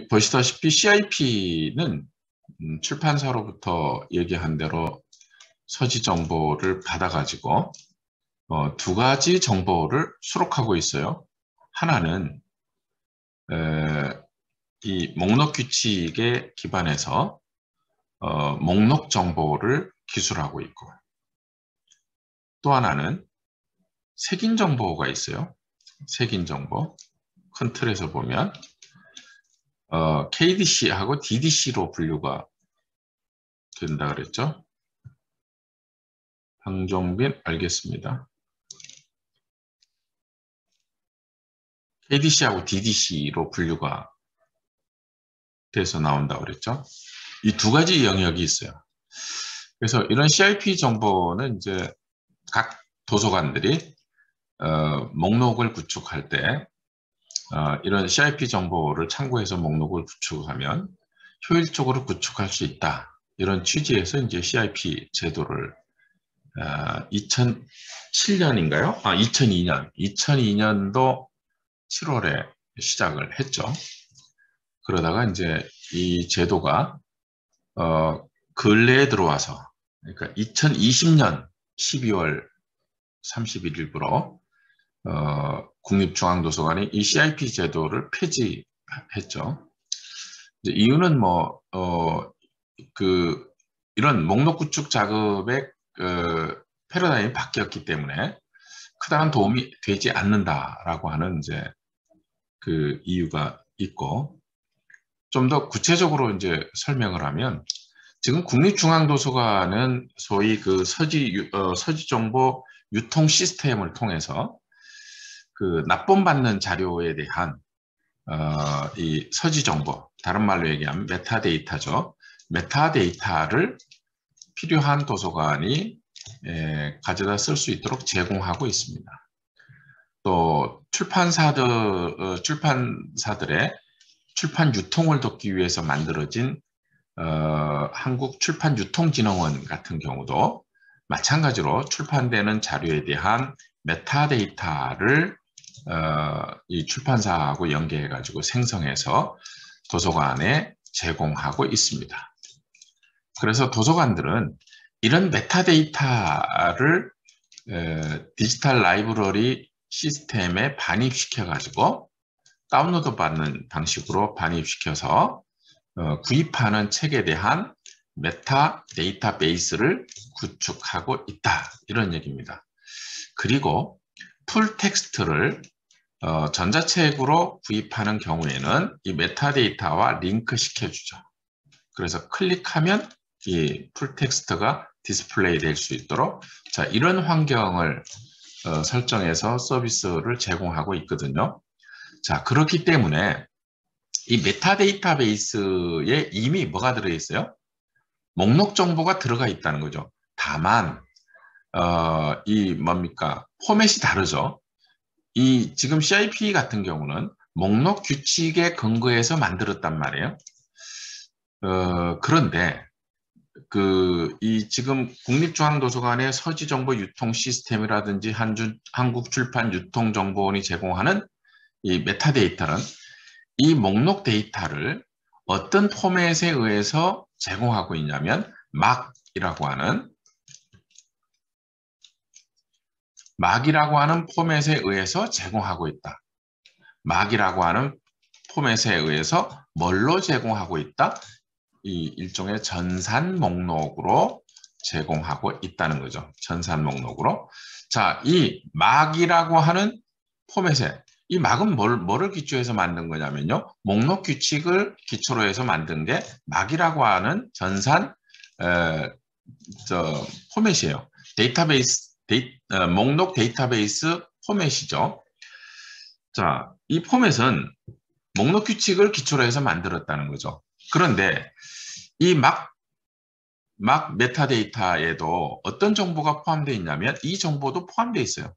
보시다시피 CIP는 출판사로부터 얘기한 대로 서지 정보를 받아가지고 두 가지 정보를 수록하고 있어요. 하나는 이 목록 규칙에 기반해서 목록 정보를 기술하고 있고, 또 하나는 색인 정보가 있어요. 색인 정보. 큰 틀에서 보면 KDC하고 DDC로 분류가 된다 그랬죠. 황종빈, 알겠습니다. KDC하고 DDC로 분류가 돼서 나온다고 그랬죠. 이 두 가지 영역이 있어요. 그래서 이런 CIP 정보는 이제 각 도서관들이 목록을 구축할 때 이런 CIP 정보를 참고해서 목록을 구축하면 효율적으로 구축할 수 있다. 이런 취지에서 이제 CIP 제도를 2007년인가요? 2002년도 7월에 시작을 했죠. 그러다가 이제 이 제도가 근래에 들어와서, 그러니까 2020년 12월 31일부로 국립중앙도서관이 이 CIP 제도를 폐지했죠. 이제 이유는 이런 목록 구축 작업의 패러다임이 바뀌었기 때문에 크다란 도움이 되지 않는다라고 하는 이제 그 이유가 있고, 좀 더 구체적으로 이제 설명을 하면, 지금 국립중앙도서관은 소위 그 서지 정보 유통 시스템을 통해서 그 납본받는 자료에 대한 이 서지 정보, 다른 말로 얘기하면 메타데이터죠. 메타데이터를 필요한 도서관이 가져다 쓸 수 있도록 제공하고 있습니다. 또 출판사들의 출판 유통을 돕기 위해서 만들어진 한국출판유통진흥원 같은 경우도 마찬가지로 출판되는 자료에 대한 메타데이터를 이 출판사하고 연계해가지고 생성해서 도서관에 제공하고 있습니다. 그래서 도서관들은 이런 메타데이터를 디지털 라이브러리 시스템에 반입시켜가지고 다운로드 받는 방식으로 반입시켜서 구입하는 책에 대한 메타 데이터베이스를 구축하고 있다. 이런 얘기입니다. 그리고 풀 텍스트를 전자책으로 구입하는 경우에는 이 메타데이터와 링크 시켜주죠. 그래서 클릭하면 이 풀 텍스트가 디스플레이 될 수 있도록 이런 환경을 설정해서 서비스를 제공하고 있거든요. 그렇기 때문에 이 메타데이터베이스에 이미 뭐가 들어있어요? 목록 정보가 들어가 있다는 거죠. 다만 포맷이 다르죠. 이 지금 CIP 같은 경우는 목록 규칙에 근거해서 만들었단 말이에요. 그런데 이 지금 국립중앙도서관의 서지정보 유통 시스템이라든지 한국출판유통정보원이 제공하는 이 메타데이터는 이 목록 데이터를 어떤 포맷에 의해서 제공하고 있냐면 막이라고 하는 포맷에 의해서 제공하고 있다. 막이라고 하는 포맷에 의해서 뭘로 제공하고 있다? 이 일종의 전산 목록으로 제공하고 있다는 거죠. 전산 목록으로. 이 막이라고 하는 포맷에, 이 막은 뭐를 기초해서 만든 거냐면요. 목록 규칙을 기초로 해서 만든 게 막이라고 하는 전산 포맷이에요. 목록 데이터베이스 포맷이죠. 이 포맷은 목록 규칙을 기초로 해서 만들었다는 거죠. 그런데 이 막 메타데이터에도 어떤 정보가 포함되어 있냐면 이 정보도 포함되어 있어요.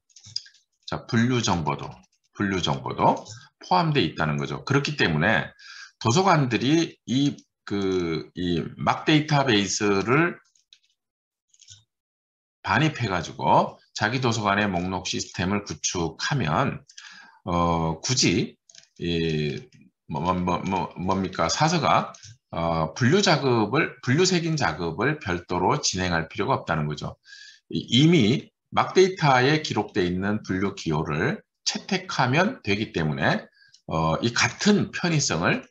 분류 정보도 포함되어 있다는 거죠. 그렇기 때문에 도서관들이 이 막 데이터베이스를 반입해가지고 자기 도서관의 목록 시스템을 구축하면 굳이 뭡니까? 사서가 분류색인 작업을 별도로 진행할 필요가 없다는 거죠. 이미 막데이터에 기록되어 있는 분류 기호를 채택하면 되기 때문에 이 같은 편의성을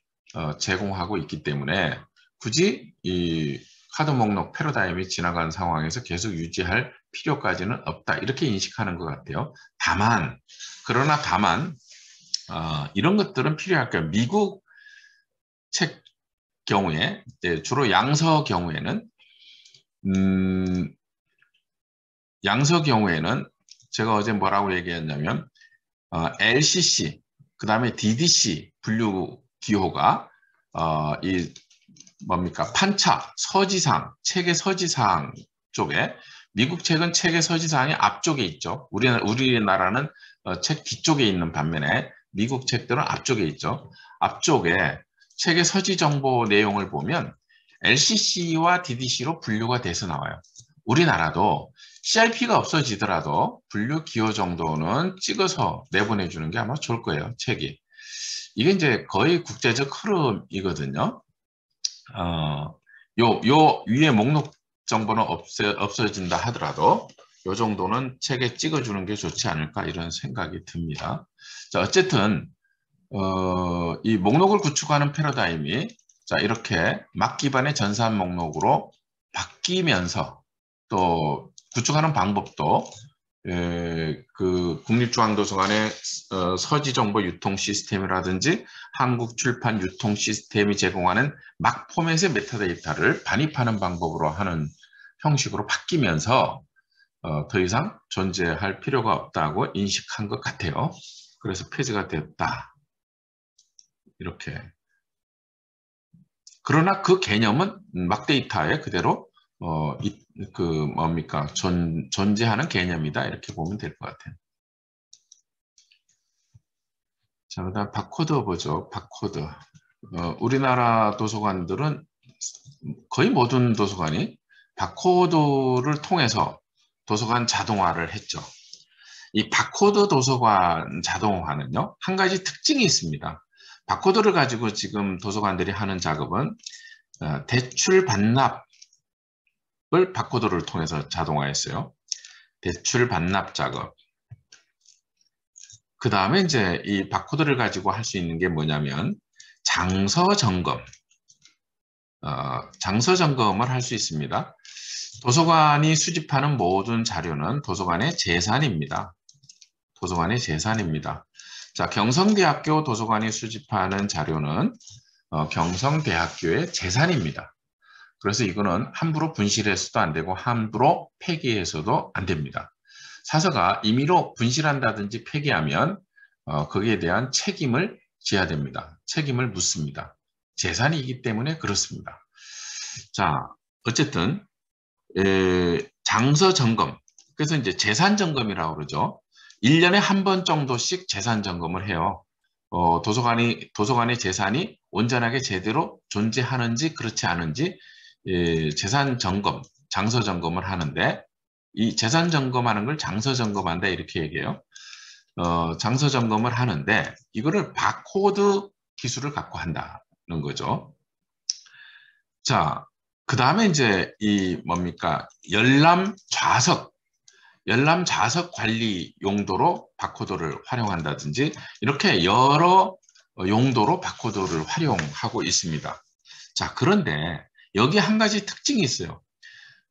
제공하고 있기 때문에 굳이 이 카드 목록 패러다임이 지나간 상황에서 계속 유지할 필요까지는 없다. 이렇게 인식하는 것 같아요. 그러나 다만 이런 것들은 필요할 거예요. 미국 책 경우에 주로 양서 경우에는 양서 경우에는 제가 어제 뭐라고 얘기했냐면 LCC 그 다음에 DDC 분류 기호가 이 뭡니까 판차 서지상 책의 서지상 쪽에 미국 책은 책의 서지상이 앞쪽에 있죠. 우리나라는 책 뒤쪽에 있는 반면에 미국 책들은 앞쪽에 있죠. 앞쪽에 책의 서지 정보 내용을 보면 LCC와 DDC로 분류가 돼서 나와요. 우리나라도 CIP가 없어지더라도 분류 기호 정도는 찍어서 내보내주는 게 아마 좋을 거예요, 책이. 이게 이제 거의 국제적 흐름이거든요. 요 위에 목록 정보는 없어진다 하더라도 요 정도는 책에 찍어주는 게 좋지 않을까 이런 생각이 듭니다. 자, 어쨌든 이 목록을 구축하는 패러다임이 자 이렇게 막 기반의 전산 목록으로 바뀌면서 또 구축하는 방법도 그 국립중앙도서관의 서지정보 유통 시스템이라든지 한국출판 유통 시스템이 제공하는 막 포맷의 메타데이터를 반입하는 방법으로 하는 형식으로 바뀌면서 더 이상 존재할 필요가 없다고 인식한 것 같아요. 그래서 폐지가 됐다. 이렇게. 그러나 그 개념은 막 데이터에 그대로 존재하는 개념이다. 이렇게 보면 될 것 같아요. 자, 그 다음 바코드 보죠. 바코드. 우리나라 도서관들은 거의 모든 도서관이 바코드를 통해서 도서관 자동화를 했죠. 이 바코드 도서관 자동화는요, 한 가지 특징이 있습니다. 바코드를 가지고 지금 도서관들이 하는 작업은 대출 반납을 바코드를 통해서 자동화했어요. 대출 반납 작업. 그 다음에 이제 이 바코드를 가지고 할 수 있는 게 뭐냐면 장서 점검. 장서 점검을 할 수 있습니다. 도서관이 수집하는 모든 자료는 도서관의 재산입니다. 도서관의 재산입니다. 자, 경성대학교 도서관이 수집하는 자료는 경성대학교의 재산입니다. 그래서 이거는 함부로 분실해서도 안 되고 함부로 폐기해서도 안 됩니다. 사서가 임의로 분실한다든지 폐기하면 거기에 대한 책임을 져야 됩니다. 책임을 묻습니다. 재산이기 때문에 그렇습니다. 자, 어쨌든 장서 점검. 그래서 이제 재산 점검이라고 그러죠. 1년에 한 번 정도씩 재산 점검을 해요. 도서관의 재산이 온전하게 제대로 존재하는지 그렇지 않은지 재산 점검, 장서 점검을 하는데 이 재산 점검하는 걸 장서 점검한다 이렇게 얘기해요. 장서 점검을 하는데 이거를 바코드 기술을 갖고 한다는 거죠. 자, 그 다음에 이제 이 뭡니까? 열람 좌석 관리 용도로 바코드를 활용한다든지 이렇게 여러 용도로 바코드를 활용하고 있습니다. 자, 그런데 여기 한 가지 특징이 있어요.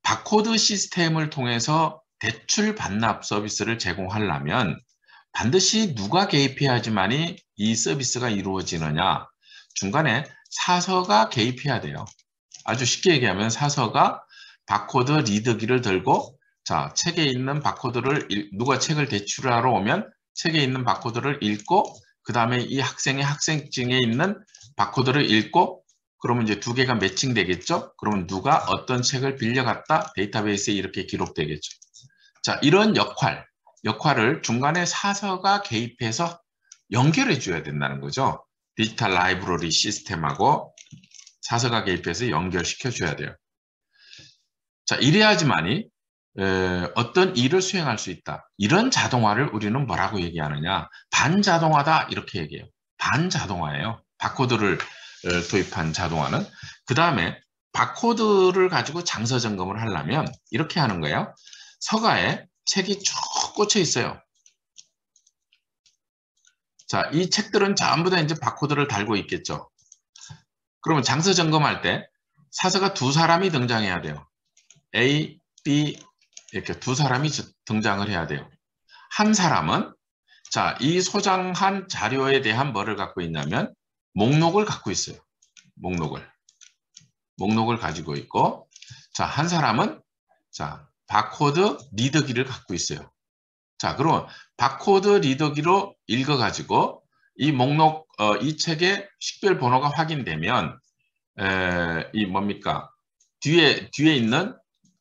바코드 시스템을 통해서 대출 반납 서비스를 제공하려면 반드시 누가 개입해야지만이 이 서비스가 이루어지느냐? 중간에 사서가 개입해야 돼요. 아주 쉽게 얘기하면 사서가 바코드 리더기를 들고 자, 책에 있는 바코드를 누가 책을 대출하러 오면 책에 있는 바코드를 읽고 그 다음에 이 학생의 학생증에 있는 바코드를 읽고 그러면 이제 두 개가 매칭되겠죠? 그러면 누가 어떤 책을 빌려갔다 데이터베이스에 이렇게 기록되겠죠. 자, 이런 역할을 중간에 사서가 개입해서 연결해 줘야 된다는 거죠. 디지털 라이브러리 시스템하고 사서가 개입해서 연결시켜 줘야 돼요. 자, 이래야지만이 어떤 일을 수행할 수 있다. 이런 자동화를 우리는 뭐라고 얘기하느냐. 반자동화다 이렇게 얘기해요. 반자동화예요. 바코드를 도입한 자동화는. 그 다음에 바코드를 가지고 장서 점검을 하려면 이렇게 하는 거예요. 서가에 책이 쭉 꽂혀 있어요. 자, 이 책들은 전부 다 이제 바코드를 달고 있겠죠. 그러면 장서 점검할 때 사서가 두 사람이 등장해야 돼요. A, B 이렇게 두 사람이 등장을 해야 돼요. 한 사람은 자, 이 소장한 자료에 대한 뭐를 갖고 있냐면 목록을 갖고 있어요. 목록을 가지고 있고, 자, 한 사람은 자, 바코드 리더기를 갖고 있어요. 자, 그럼 바코드 리더기로 읽어가지고 이 목록, 이 책의 식별 번호가 확인되면 이 뭡니까? 뒤에 있는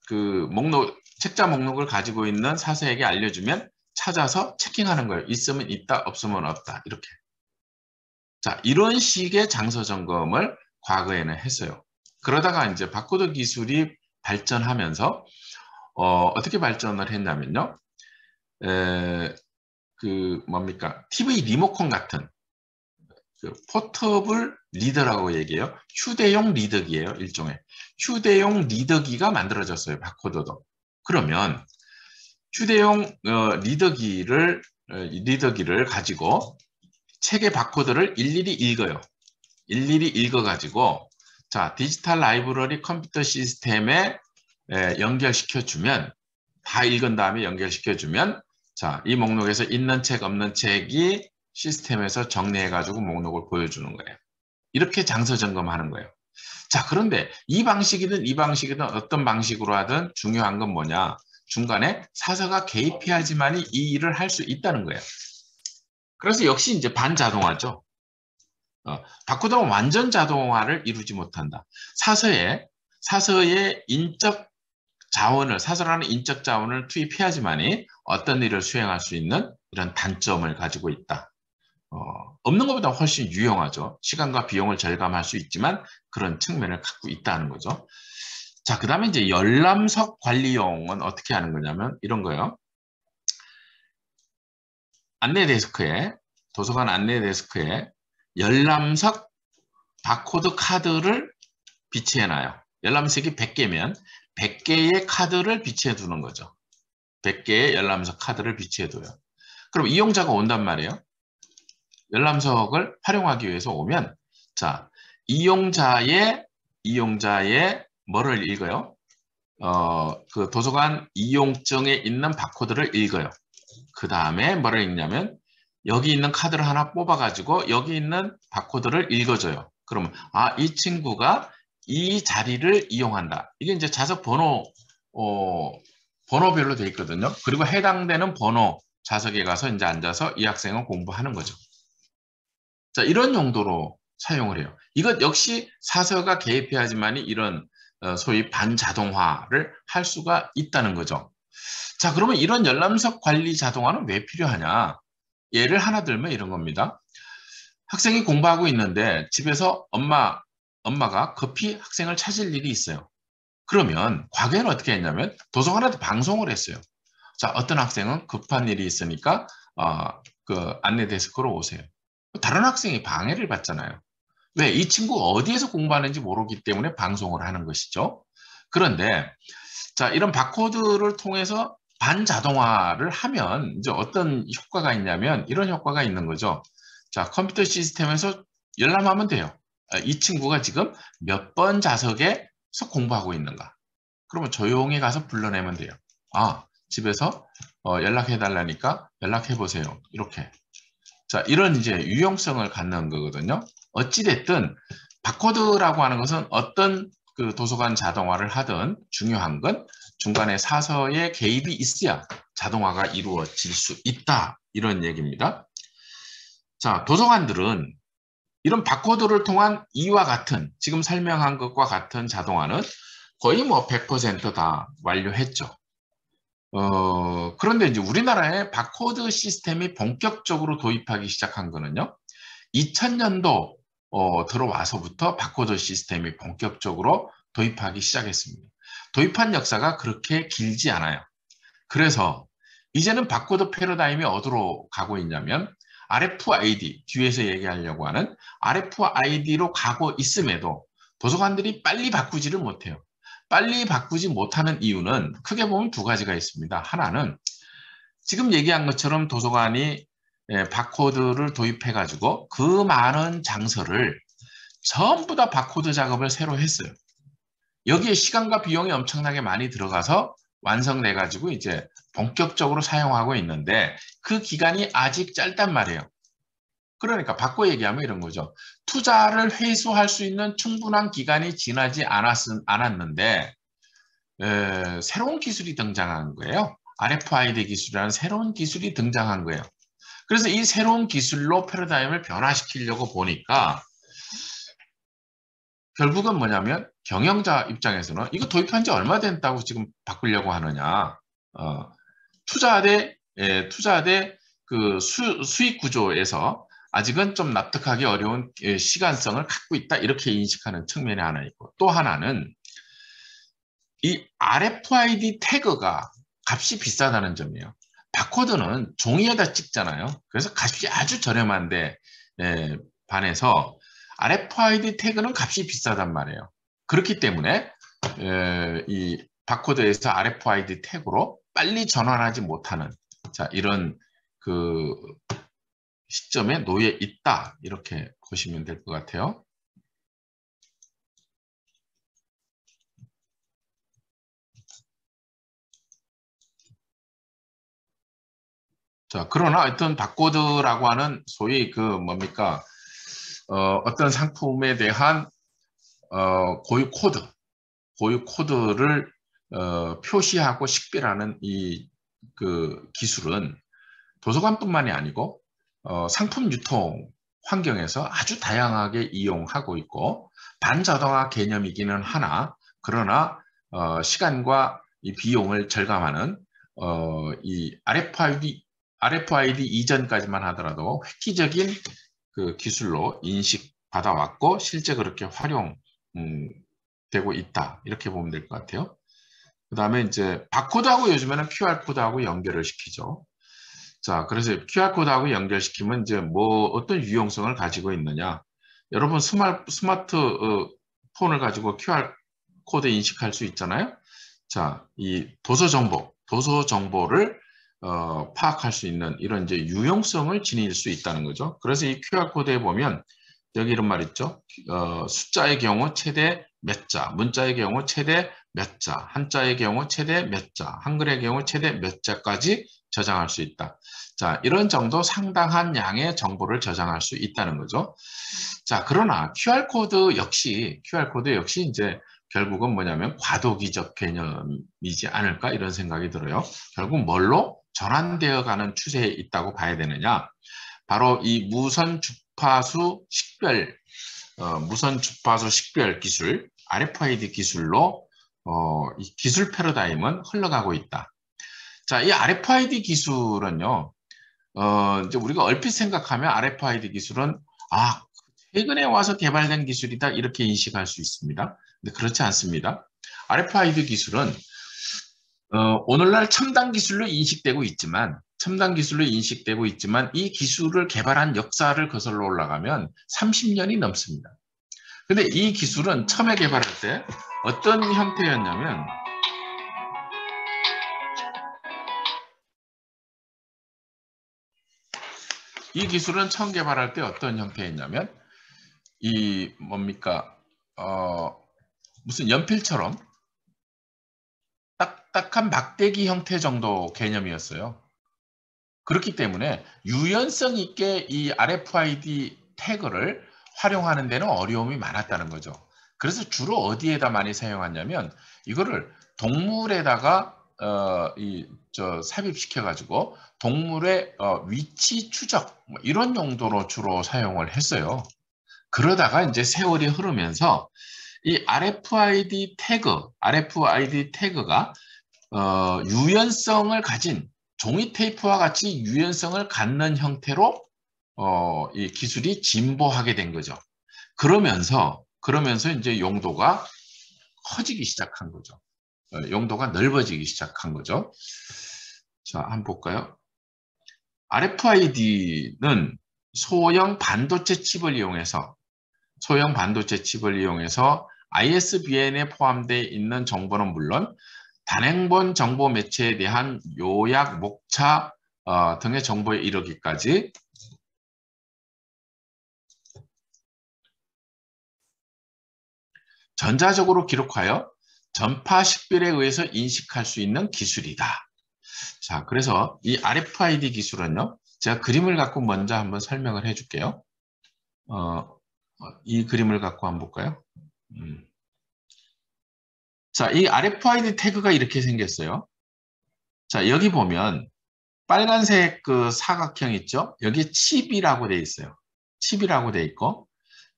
그 목록, 책자 목록을 가지고 있는 사서에게 알려주면 찾아서 체킹하는 거예요. 있으면 있다, 없으면 없다. 이렇게. 자, 이런 식의 장서 점검을 과거에는 했어요. 그러다가 이제 바코드 기술이 발전하면서 어떻게 발전을 했냐면요. 그 뭡니까? TV 리모컨 같은 그 포터블 리더라고 얘기해요. 휴대용 리더기예요, 일종의. 휴대용 리더기가 만들어졌어요, 바코드도. 그러면 휴대용 리더기를 가지고 책의 바코드를 일일이 읽어요. 일일이 읽어가지고 자, 디지털 라이브러리 컴퓨터 시스템에 연결시켜주면 다 읽은 다음에 연결시켜주면 자, 이 목록에서 있는 책, 없는 책이 시스템에서 정리해가지고 목록을 보여주는 거예요. 이렇게 장서 점검하는 거예요. 자, 그런데 이 방식이든 어떤 방식으로 하든 중요한 건 뭐냐? 중간에 사서가 개입해야지만이 이 일을 할 수 있다는 거예요. 그래서 역시 이제 반자동화죠. 바코드는 완전 자동화를 이루지 못한다. 사서에 인적 자원을, 사서라는 인적 자원을 투입해야지만이 어떤 일을 수행할 수 있는 이런 단점을 가지고 있다. 없는 것보다 훨씬 유용하죠. 시간과 비용을 절감할 수 있지만 그런 측면을 갖고 있다는 거죠. 자, 그 다음에 이제 열람석 관리용은 어떻게 하는 거냐면 이런 거예요. 도서관 안내 데스크에 열람석 바코드 카드를 비치해놔요. 열람석이 100개면 100개의 카드를 비치해 두는 거죠. 100개의 열람석 카드를 비치해 둬요. 그럼 이용자가 온단 말이에요. 열람석을 활용하기 위해서 오면 자, 이용자의 뭐를 읽어요? 그 도서관 이용증에 있는 바코드를 읽어요. 그 다음에 뭐를 읽냐면 여기 있는 카드를 하나 뽑아가지고 여기 있는 바코드를 읽어줘요. 그러면 이 친구가 이 자리를 이용한다. 이게 이제 좌석 번호별로 되어 있거든요. 그리고 해당되는 번호 좌석에 가서 이제 앉아서 이 학생은 공부하는 거죠. 자, 이런 용도로 사용을 해요. 이것 역시 사서가 개입해야지만이 이런 소위 반자동화를 할 수가 있다는 거죠. 자, 그러면 이런 열람석 관리 자동화는 왜 필요하냐? 예를 하나 들면 이런 겁니다. 학생이 공부하고 있는데 집에서 엄마가 급히 학생을 찾을 일이 있어요. 그러면 과거에는 어떻게 했냐면 도서관에도 방송을 했어요. 자, 어떤 학생은 급한 일이 있으니까 그 안내 데스크로 오세요. 다른 학생이 방해를 받잖아요. 왜? 이 친구가 어디에서 공부하는지 모르기 때문에 방송을 하는 것이죠. 그런데 자, 이런 바코드를 통해서 반자동화를 하면 이제 어떤 효과가 있냐면 이런 효과가 있는 거죠. 자, 컴퓨터 시스템에서 열람하면 돼요. 이 친구가 지금 몇 번 좌석에서 공부하고 있는가. 그러면 조용히 가서 불러내면 돼요. 집에서 연락해 달라니까 연락해 보세요. 이렇게. 자, 이런 이제 유용성을 갖는 거거든요. 어찌됐든 바코드라고 하는 것은 어떤 그 도서관 자동화를 하든 중요한 건 중간에 사서의 개입이 있어야 자동화가 이루어질 수 있다. 이런 얘기입니다. 자, 도서관들은 이런 바코드를 통한 이와 같은 지금 설명한 것과 같은 자동화는 거의 뭐 100% 다 완료했죠. 그런데 이제 우리나라에 바코드 시스템이 본격적으로 도입하기 시작한 거는요. 2000년도 들어와서부터 바코드 시스템이 본격적으로 도입하기 시작했습니다. 도입한 역사가 그렇게 길지 않아요. 그래서 이제는 바코드 패러다임이 어디로 가고 있냐면 RFID, 뒤에서 얘기하려고 하는 RFID로 가고 있음에도 도서관들이 빨리 바꾸지를 못해요. 빨리 바꾸지 못하는 이유는 크게 보면 두 가지가 있습니다. 하나는 지금 얘기한 것처럼 도서관이 바코드를 도입해가지고 그 많은 장서를 전부 다 바코드 작업을 새로 했어요. 여기에 시간과 비용이 엄청나게 많이 들어가서 완성돼가지고 이제 본격적으로 사용하고 있는데 그 기간이 아직 짧단 말이에요. 그러니까 바꿔 얘기하면 이런 거죠. 투자를 회수할 수 있는 충분한 기간이 지나지 않았는데 새로운 기술이 등장한 거예요. RFID 기술이라는 새로운 기술이 등장한 거예요. 그래서 이 새로운 기술로 패러다임을 변화시키려고 보니까 결국은 뭐냐면 경영자 입장에서는 이거 도입한 지 얼마 됐다고 지금 바꾸려고 하느냐. 투자 대 그 수익 구조에서 아직은 좀 납득하기 어려운 시간성을 갖고 있다. 이렇게 인식하는 측면이 하나 있고 또 하나는 이 RFID 태그가 값이 비싸다는 점이에요. 바코드는 종이에다 찍잖아요. 그래서 값이 아주 저렴한데 반해서 RFID 태그는 값이 비싸단 말이에요. 그렇기 때문에 이 바코드에서 RFID 태그로 빨리 전환하지 못하는 이런 그 시점에 놓여 있다. 이렇게 보시면 될 것 같아요. 자, 그러나 어떤 바코드라고 하는 소위 그 뭡니까? 어떤 상품에 대한 고유 코드를 표시하고 식별하는 이 그 기술은 도서관뿐만이 아니고 상품 유통 환경에서 아주 다양하게 이용하고 있고 반자동화 개념이기는 하나 그러나 시간과 이 비용을 절감하는 이 RFID 이전까지만 하더라도 획기적인 그 기술로 인식받아왔고 실제 그렇게 활용되고 있다. 이렇게 보면 될 것 같아요. 그 다음에 이제 바코드하고 요즘에는 QR코드하고 연결을 시키죠. 자, 그래서 QR코드하고 연결시키면 이제 뭐 어떤 유용성을 가지고 있느냐. 여러분 스마트폰을 가지고 QR코드 인식할 수 있잖아요. 자, 이 도서 정보를 파악할 수 있는 이런 이제 유용성을 지닐 수 있다는 거죠. 그래서 이 QR코드에 보면 여기 이런 말 있죠. 숫자의 경우 최대 몇 자, 문자의 경우 최대 몇 자, 한자의 경우 최대 몇 자, 한글의 경우 최대 몇 자까지 저장할 수 있다. 자, 이런 정도 상당한 양의 정보를 저장할 수 있다는 거죠. 자, 그러나 QR코드 역시 이제 결국은 뭐냐면 과도기적 개념이지 않을까 이런 생각이 들어요. 결국 뭘로 전환되어 가는 추세에 있다고 봐야 되느냐. 바로 이 무선 주파수 식별 기술, RFID 기술로 이 기술 패러다임은 흘러가고 있다. 자, 이 RFID 기술은요, 이제 우리가 얼핏 생각하면 RFID 기술은 최근에 와서 개발된 기술이다 이렇게 인식할 수 있습니다. 근데 그렇지 않습니다. RFID 기술은 오늘날 첨단 기술로 인식되고 있지만 이 기술을 개발한 역사를 거슬러 올라가면 30년이 넘습니다. 근데 이 기술은 처음에 개발할 때 어떤 형태였냐면 이 기술은 처음 개발할 때 어떤 형태였냐면 이 뭡니까 무슨 연필처럼 딱딱한 막대기 형태 정도 개념이었어요. 그렇기 때문에 유연성 있게 이 RFID 태그를 활용하는 데는 어려움이 많았다는 거죠. 그래서 주로 어디에다 많이 사용하냐면 이거를 동물에다가 삽입시켜 가지고 동물의 위치 추적 이런 용도로 주로 사용을 했어요. 그러다가 이제 세월이 흐르면서 이 RFID 태그가 유연성을 가진 종이 테이프와 같이 유연성을 갖는 형태로 이 기술이 진보하게 된 거죠. 그러면서 이제 용도가 커지기 시작한 거죠. 용도가 넓어지기 시작한 거죠. 자, 한번 볼까요? RFID는 소형 반도체 칩을 이용해서 ISBN에 포함되어 있는 정보는 물론 단행본 정보 매체에 대한 요약, 목차 등의 정보에 이르기까지 전자적으로 기록하여 전파 식별에 의해서 인식할 수 있는 기술이다. 자, 그래서 이 RFID 기술은요, 제가 그림을 갖고 먼저 한번 설명을 해줄게요. 이 그림을 갖고 한번 볼까요? 자, 이 RFID 태그가 이렇게 생겼어요. 자, 여기 보면 빨간색 그 사각형 있죠? 여기 칩이라고 되어 있어요. 칩이라고 되어 있고,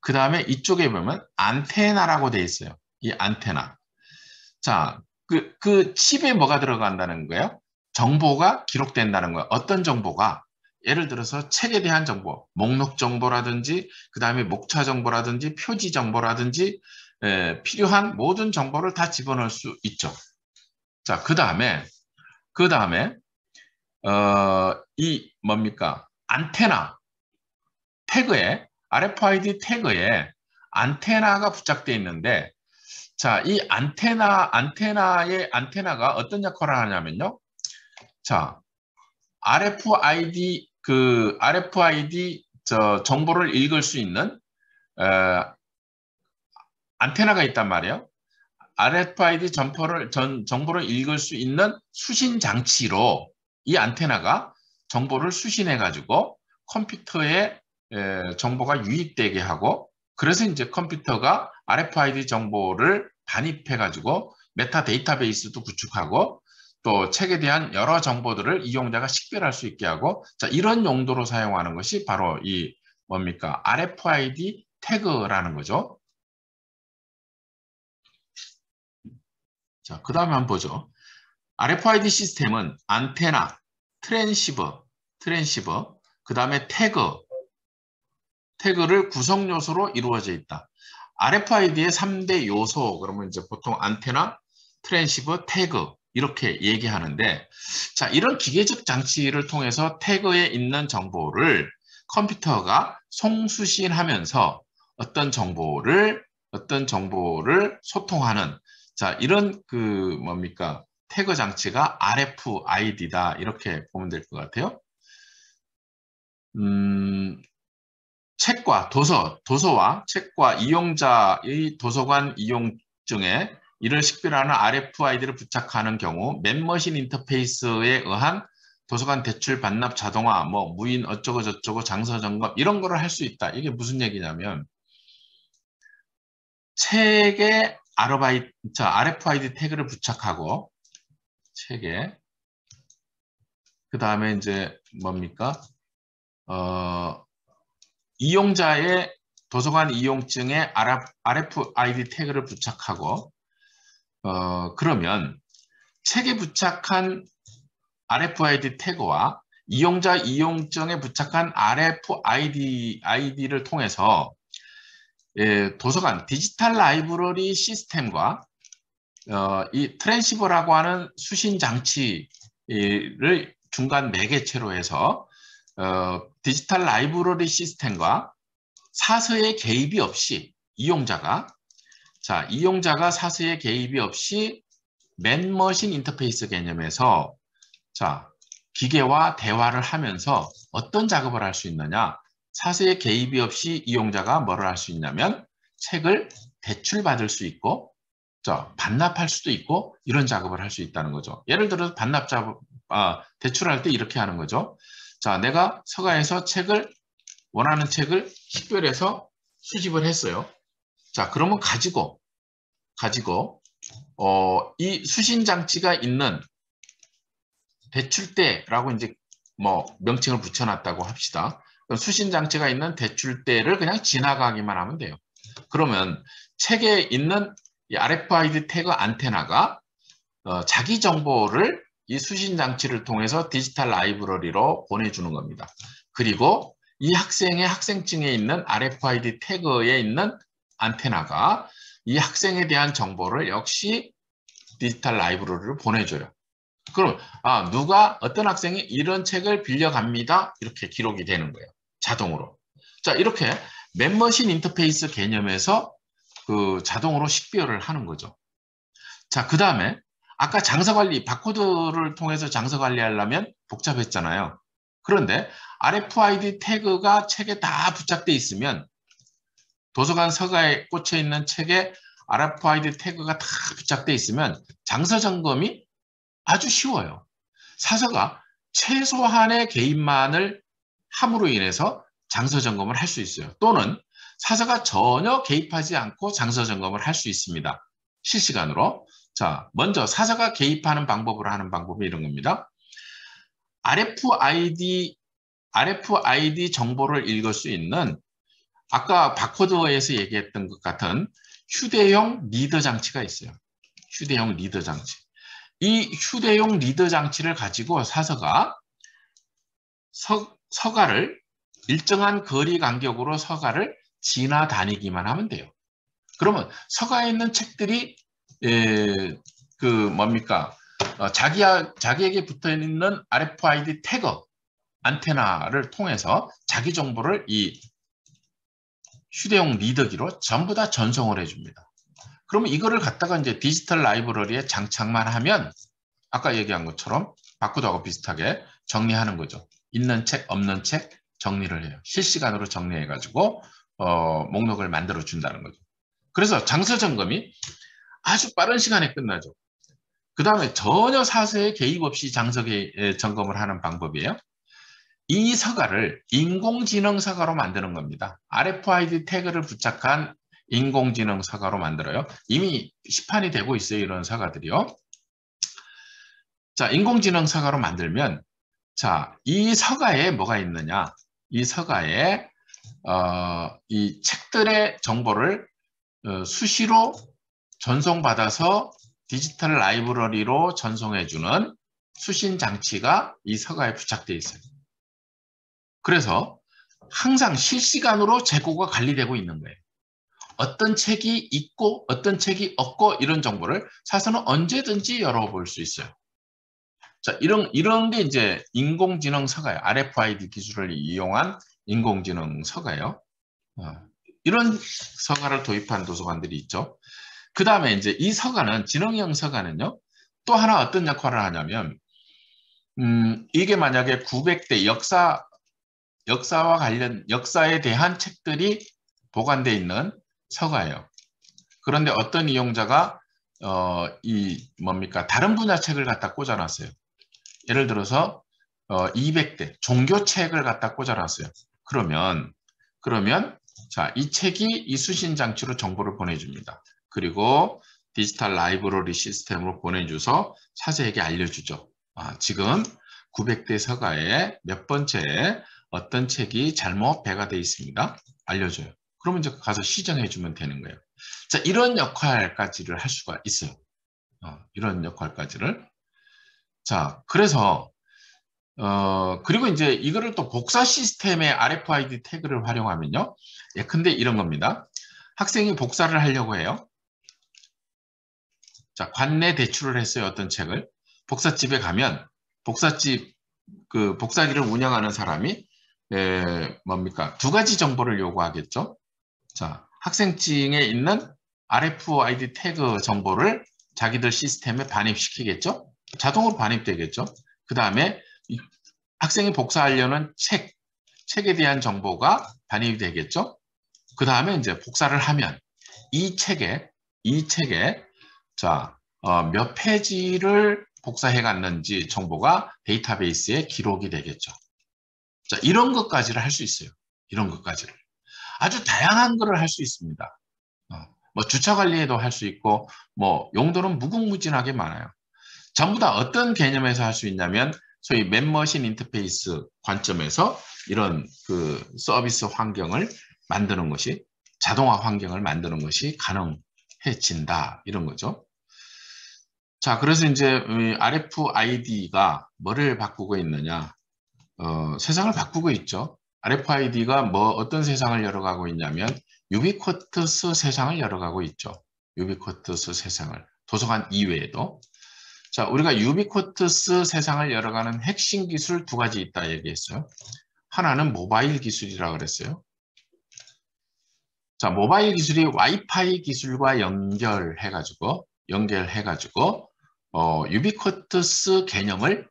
그 다음에 이쪽에 보면 안테나라고 되어 있어요. 이 안테나. 자, 그 칩에 뭐가 들어간다는 거예요? 정보가 기록된다는 거예요. 어떤 정보가? 예를 들어서 책에 대한 정보, 목록 정보라든지, 그 다음에 목차 정보라든지, 표지 정보라든지, 필요한 모든 정보를 다 집어넣을 수 있죠. 자, 그 다음에, 이 뭡니까? 안테나 태그에, RFID 태그에 안테나가 부착되어 있는데, 자, 이 안테나가 어떤 역할을 하냐면요. 자, RFID 정보를 읽을 수 있는 안테나가 있단 말이에요. RFID 정보를 읽을 수 있는 수신 장치로 이 안테나가 정보를 수신해 가지고 컴퓨터에 정보가 유입되게 하고, 그래서 이제 컴퓨터가 RFID 정보를 반입해 가지고 메타 데이터베이스도 구축하고 또 책에 대한 여러 정보들을 이용자가 식별할 수 있게 하고, 자, 이런 용도로 사용하는 것이 바로 이 뭡니까? RFID 태그라는 거죠. 자, 그 다음에 한번 보죠. RFID 시스템은 안테나, 트랜시버, 그 다음에 태그를 구성 요소로 이루어져 있다. RFID의 3대 요소, 그러면 이제 보통 안테나, 트랜시버, 태그 이렇게 얘기하는데, 자, 이런 기계적 장치를 통해서 태그에 있는 정보를 컴퓨터가 송수신하면서 어떤 정보를 소통하는, 자, 이런 뭡니까? 태그 장치가 RFID다. 이렇게 보면 될 것 같아요. 도서와 책과 이용자의 도서관 이용 중에 이를 식별하는 RFID를 부착하는 경우 맨머신 인터페이스에 의한 도서관 대출 반납 자동화, 뭐 무인 어쩌고 저쩌고 장서 점검 이런 거를 할 수 있다. 이게 무슨 얘기냐면 책에 RFID 태그를 부착하고 책에 그 다음에 이제 뭡니까? 이용자의 도서관 이용증에 RFID 태그를 부착하고 그러면 책에 부착한 RFID 태그와 이용자 이용증에 부착한 RFID를 통해서 도서관 디지털 라이브러리 시스템과 이 트랜시버라고 하는 수신 장치를 중간 매개체로 해서 디지털 라이브러리 시스템과 사서의 개입이 없이 이용자가 사서의 개입이 없이 맨머신 인터페이스 개념에서 자, 기계와 대화를 하면서 어떤 작업을 할 수 있느냐? 사서의 개입이 없이 이용자가 뭐를 할 수 있냐면 책을 대출받을 수 있고 반납할 수도 있고 이런 작업을 할 수 있다는 거죠. 예를 들어서 대출할 때 이렇게 하는 거죠. 자, 내가 서가에서 원하는 책을 식별해서 수집을 했어요. 자, 그러면 가지고 이 수신 장치가 있는 대출대라고 이제 뭐 명칭을 붙여놨다고 합시다. 수신 장치가 있는 대출대를 그냥 지나가기만 하면 돼요. 그러면 책에 있는 이 RFID 태그 안테나가 자기 정보를 이 수신 장치를 통해서 디지털 라이브러리로 보내주는 겁니다. 그리고 이 학생의 학생증에 있는 RFID 태그에 있는 안테나가 이 학생에 대한 정보를 역시 디지털 라이브러리로 보내줘요. 그럼 누가 어떤 학생이 이런 책을 빌려갑니다. 이렇게 기록이 되는 거예요. 자동으로. 자, 이렇게 멤버십 인터페이스 개념에서 그 자동으로 식별을 하는 거죠. 자, 그 다음에 아까 장서 관리, 바코드를 통해서 장서 관리하려면 복잡했잖아요. 그런데 RFID 태그가 책에 다 부착돼 있으면 도서관 서가에 꽂혀 있는 책에 RFID 태그가 다 부착돼 있으면 장서 점검이 아주 쉬워요. 사서가 최소한의 개입만을 함으로 인해서 장서 점검을 할 수 있어요. 또는 사서가 전혀 개입하지 않고 장서 점검을 할 수 있습니다. 실시간으로. 자, 먼저 사서가 개입하는 방법으로 하는 방법이 이런 겁니다. RFID 정보를 읽을 수 있는 아까 바코드에서 얘기했던 것 같은 휴대용 리더 장치가 있어요. 휴대용 리더 장치. 이 휴대용 리더 장치를 가지고 사서가 서가를 일정한 거리 간격으로 서가를 지나다니기만 하면 돼요. 그러면 서가에 있는 책들이 자기에게 붙어 있는 RFID 태그 안테나를 통해서 자기 정보를 이 휴대용 리더기로 전부 다 전송을 해줍니다. 그러면 이거를 갖다가 이제 디지털 라이브러리에 장착만 하면 아까 얘기한 것처럼 바코드하고 비슷하게 정리하는 거죠. 있는 책, 없는 책 정리를 해요. 실시간으로 정리해가지고 목록을 만들어 준다는 거죠. 그래서 장서 점검이 아주 빠른 시간에 끝나죠. 그 다음에 전혀 사서에 개입 없이 장서 점검을 하는 방법이에요. 이 서가를 인공지능 서가로 만드는 겁니다. RFID 태그를 부착한 인공지능 서가로 만들어요. 이미 시판이 되고 있어요. 이런 서가들이요. 자, 인공지능 서가로 만들면 자, 이 서가에 뭐가 있느냐? 이 서가에 이 책들의 정보를 수시로 전송받아서 디지털 라이브러리로 전송해주는 수신 장치가 이 서가에 부착되어 있어요. 그래서 항상 실시간으로 재고가 관리되고 있는 거예요. 어떤 책이 있고 어떤 책이 없고 이런 정보를 사서는 언제든지 열어볼 수 있어요. 자, 이런 게 이제 인공지능 서가예요. RFID 기술을 이용한 인공지능 서가예요. 이런 서가를 도입한 도서관들이 있죠. 그 다음에 이제 이 서가는, 지능형 서가는요, 또 하나 어떤 역할을 하냐면, 이게 만약에 900대 역사와 관련, 역사에 대한 책들이 보관되어 있는 서가예요. 그런데 어떤 이용자가, 다른 분야 책을 갖다 꽂아놨어요. 예를 들어서, 200대 종교책을 갖다 꽂아놨어요. 그러면, 자, 이 책이 이 수신 장치로 정보를 보내줍니다. 그리고 디지털 라이브러리 시스템으로 보내줘서 사서에게 알려주죠. 지금 900대 서가에 몇 번째에 어떤 책이 잘못 배가되어 있습니다. 알려줘요. 그러면 이제 가서 시정해주면 되는 거예요. 자, 이런 역할까지를 할 수가 있어요. 이런 역할까지를. 자, 그래서 그리고 이제 이거를 또 복사 시스템의 RFID 태그를 활용하면요. 예컨대 이런 겁니다. 학생이 복사를 하려고 해요. 자, 관내 대출을 했어요. 어떤 책을. 복사집에 가면 복사기를 운영하는 사람이 두 가지 정보를 요구하겠죠. 자, 학생증에 있는 RFID 태그 정보를 자기들 시스템에 반입시키겠죠. 자동으로 반입되겠죠. 그 다음에 학생이 복사하려는 책에 대한 정보가 반입이 되겠죠. 그 다음에 이제 복사를 하면 이 책에 자, 몇 페이지를 복사해 갔는지 정보가 데이터베이스에 기록이 되겠죠. 자, 이런 것까지를 할 수 있어요. 이런 것까지를. 아주 다양한 거를 할 수 있습니다. 뭐 주차 관리에도 할 수 있고, 뭐 용도는 무궁무진하게 많아요. 전부 다 어떤 개념에서 할 수 있냐면, 소위 멤버십 인터페이스 관점에서 이런 그 서비스 환경을 만드는 것이, 자동화 환경을 만드는 것이 가능해진다. 이런 거죠. 자, 그래서 이제 RFID가 뭐를 바꾸고 있느냐? 세상을 바꾸고 있죠. RFID가 어떤 세상을 열어가고 있냐면 유비쿼터스 세상을 열어가고 있죠. 유비쿼터스 세상을. 도서관 이외에도. 자, 우리가 유비쿼트스 세상을 열어가는 핵심 기술 두 가지 있다 얘기했어요. 하나는 모바일 기술이라고 그랬어요. 자, 모바일 기술이 와이파이 기술과 연결해가지고 유비쿼트스 개념을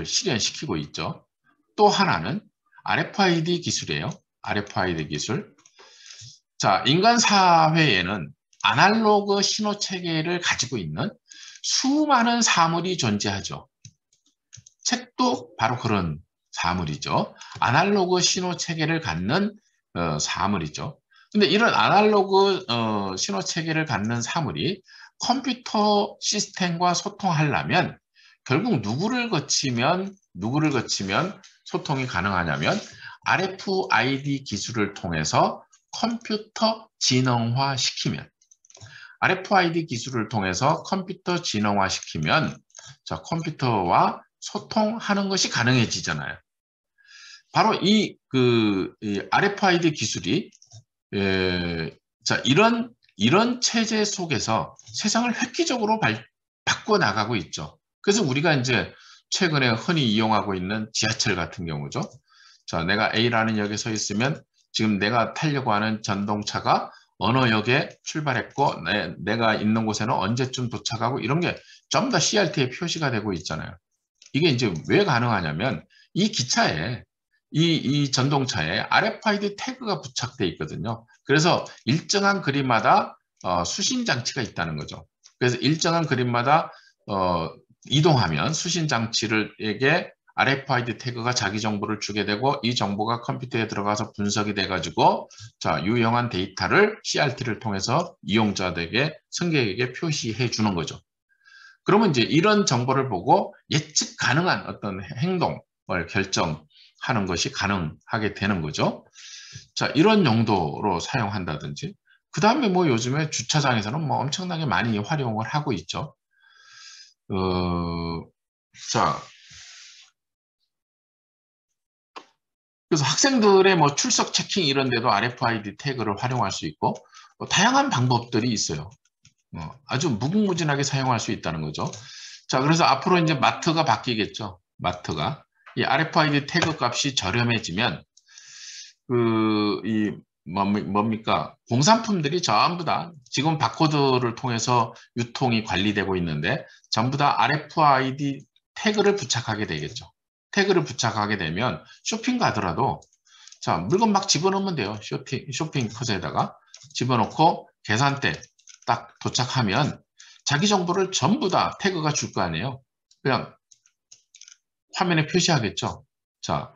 실현시키고 있죠. 또 하나는 RFID 기술이에요. RFID 기술. 자, 인간 사회에는 아날로그 신호 체계를 가지고 있는 수많은 사물이 존재하죠. 책도 바로 그런 사물이죠. 아날로그 신호 체계를 갖는 사물이죠. 근데 이런 아날로그 신호 체계를 갖는 사물이 컴퓨터 시스템과 소통하려면 결국 누구를 거치면 소통이 가능하냐면 RFID 기술을 통해서 컴퓨터 지능화시키면 RFID 기술을 통해서 컴퓨터 지능화시키면 자, 컴퓨터와 소통하는 것이 가능해지잖아요. 바로 이 RFID 기술이 자, 이런 체제 속에서 세상을 획기적으로 바꿔 나가고 있죠. 그래서 우리가 이제 최근에 흔히 이용하고 있는 지하철 같은 경우죠. 자, 내가 A라는 역에 서 있으면 지금 내가 타려고 하는 전동차가 어느 역에 출발했고 내가 있는 곳에는 언제쯤 도착하고 이런 게 전부 다 CRT에 표시가 되고 있잖아요. 이게 이제 왜 가능하냐면 이 기차에 이 전동차에 RFID 태그가 부착되어 있거든요. 그래서 일정한 거리마다 수신 장치가 있다는 거죠. 그래서 일정한 거리마다 이동하면 수신 장치에게 RFID 태그가 자기 정보를 주게 되고 이 정보가 컴퓨터에 들어가서 분석이 돼가지고 자, 유용한 데이터를 CRT를 통해서 이용자들에게 승객에게 표시해 주는 거죠. 그러면 이제 이런 정보를 보고 예측 가능한 어떤 행동을 결정하는 것이 가능하게 되는 거죠. 자, 이런 용도로 사용한다든지 그 다음에 뭐 요즘에 주차장에서는 뭐 엄청나게 많이 활용을 하고 있죠. 자, 그래서 학생들의 뭐 출석 체킹 이런 데도 RFID 태그를 활용할 수 있고 다양한 방법들이 있어요. 아주 무궁무진하게 사용할 수 있다는 거죠. 자, 그래서 앞으로 이제 마트가 바뀌겠죠. 마트가 이 RFID 태그 값이 저렴해지면 뭡니까? 공산품들이 전부 다 지금 바코드를 통해서 유통이 관리되고 있는데 전부 다 RFID 태그를 부착하게 되겠죠. 태그를 부착하게 되면 쇼핑 가더라도 자, 물건 막 집어넣으면 돼요. 쇼핑 컷에다가 집어넣고 계산대 딱 도착하면 자기 정보를 전부 다 태그가 줄 거 아니에요. 그냥 화면에 표시하겠죠. 자,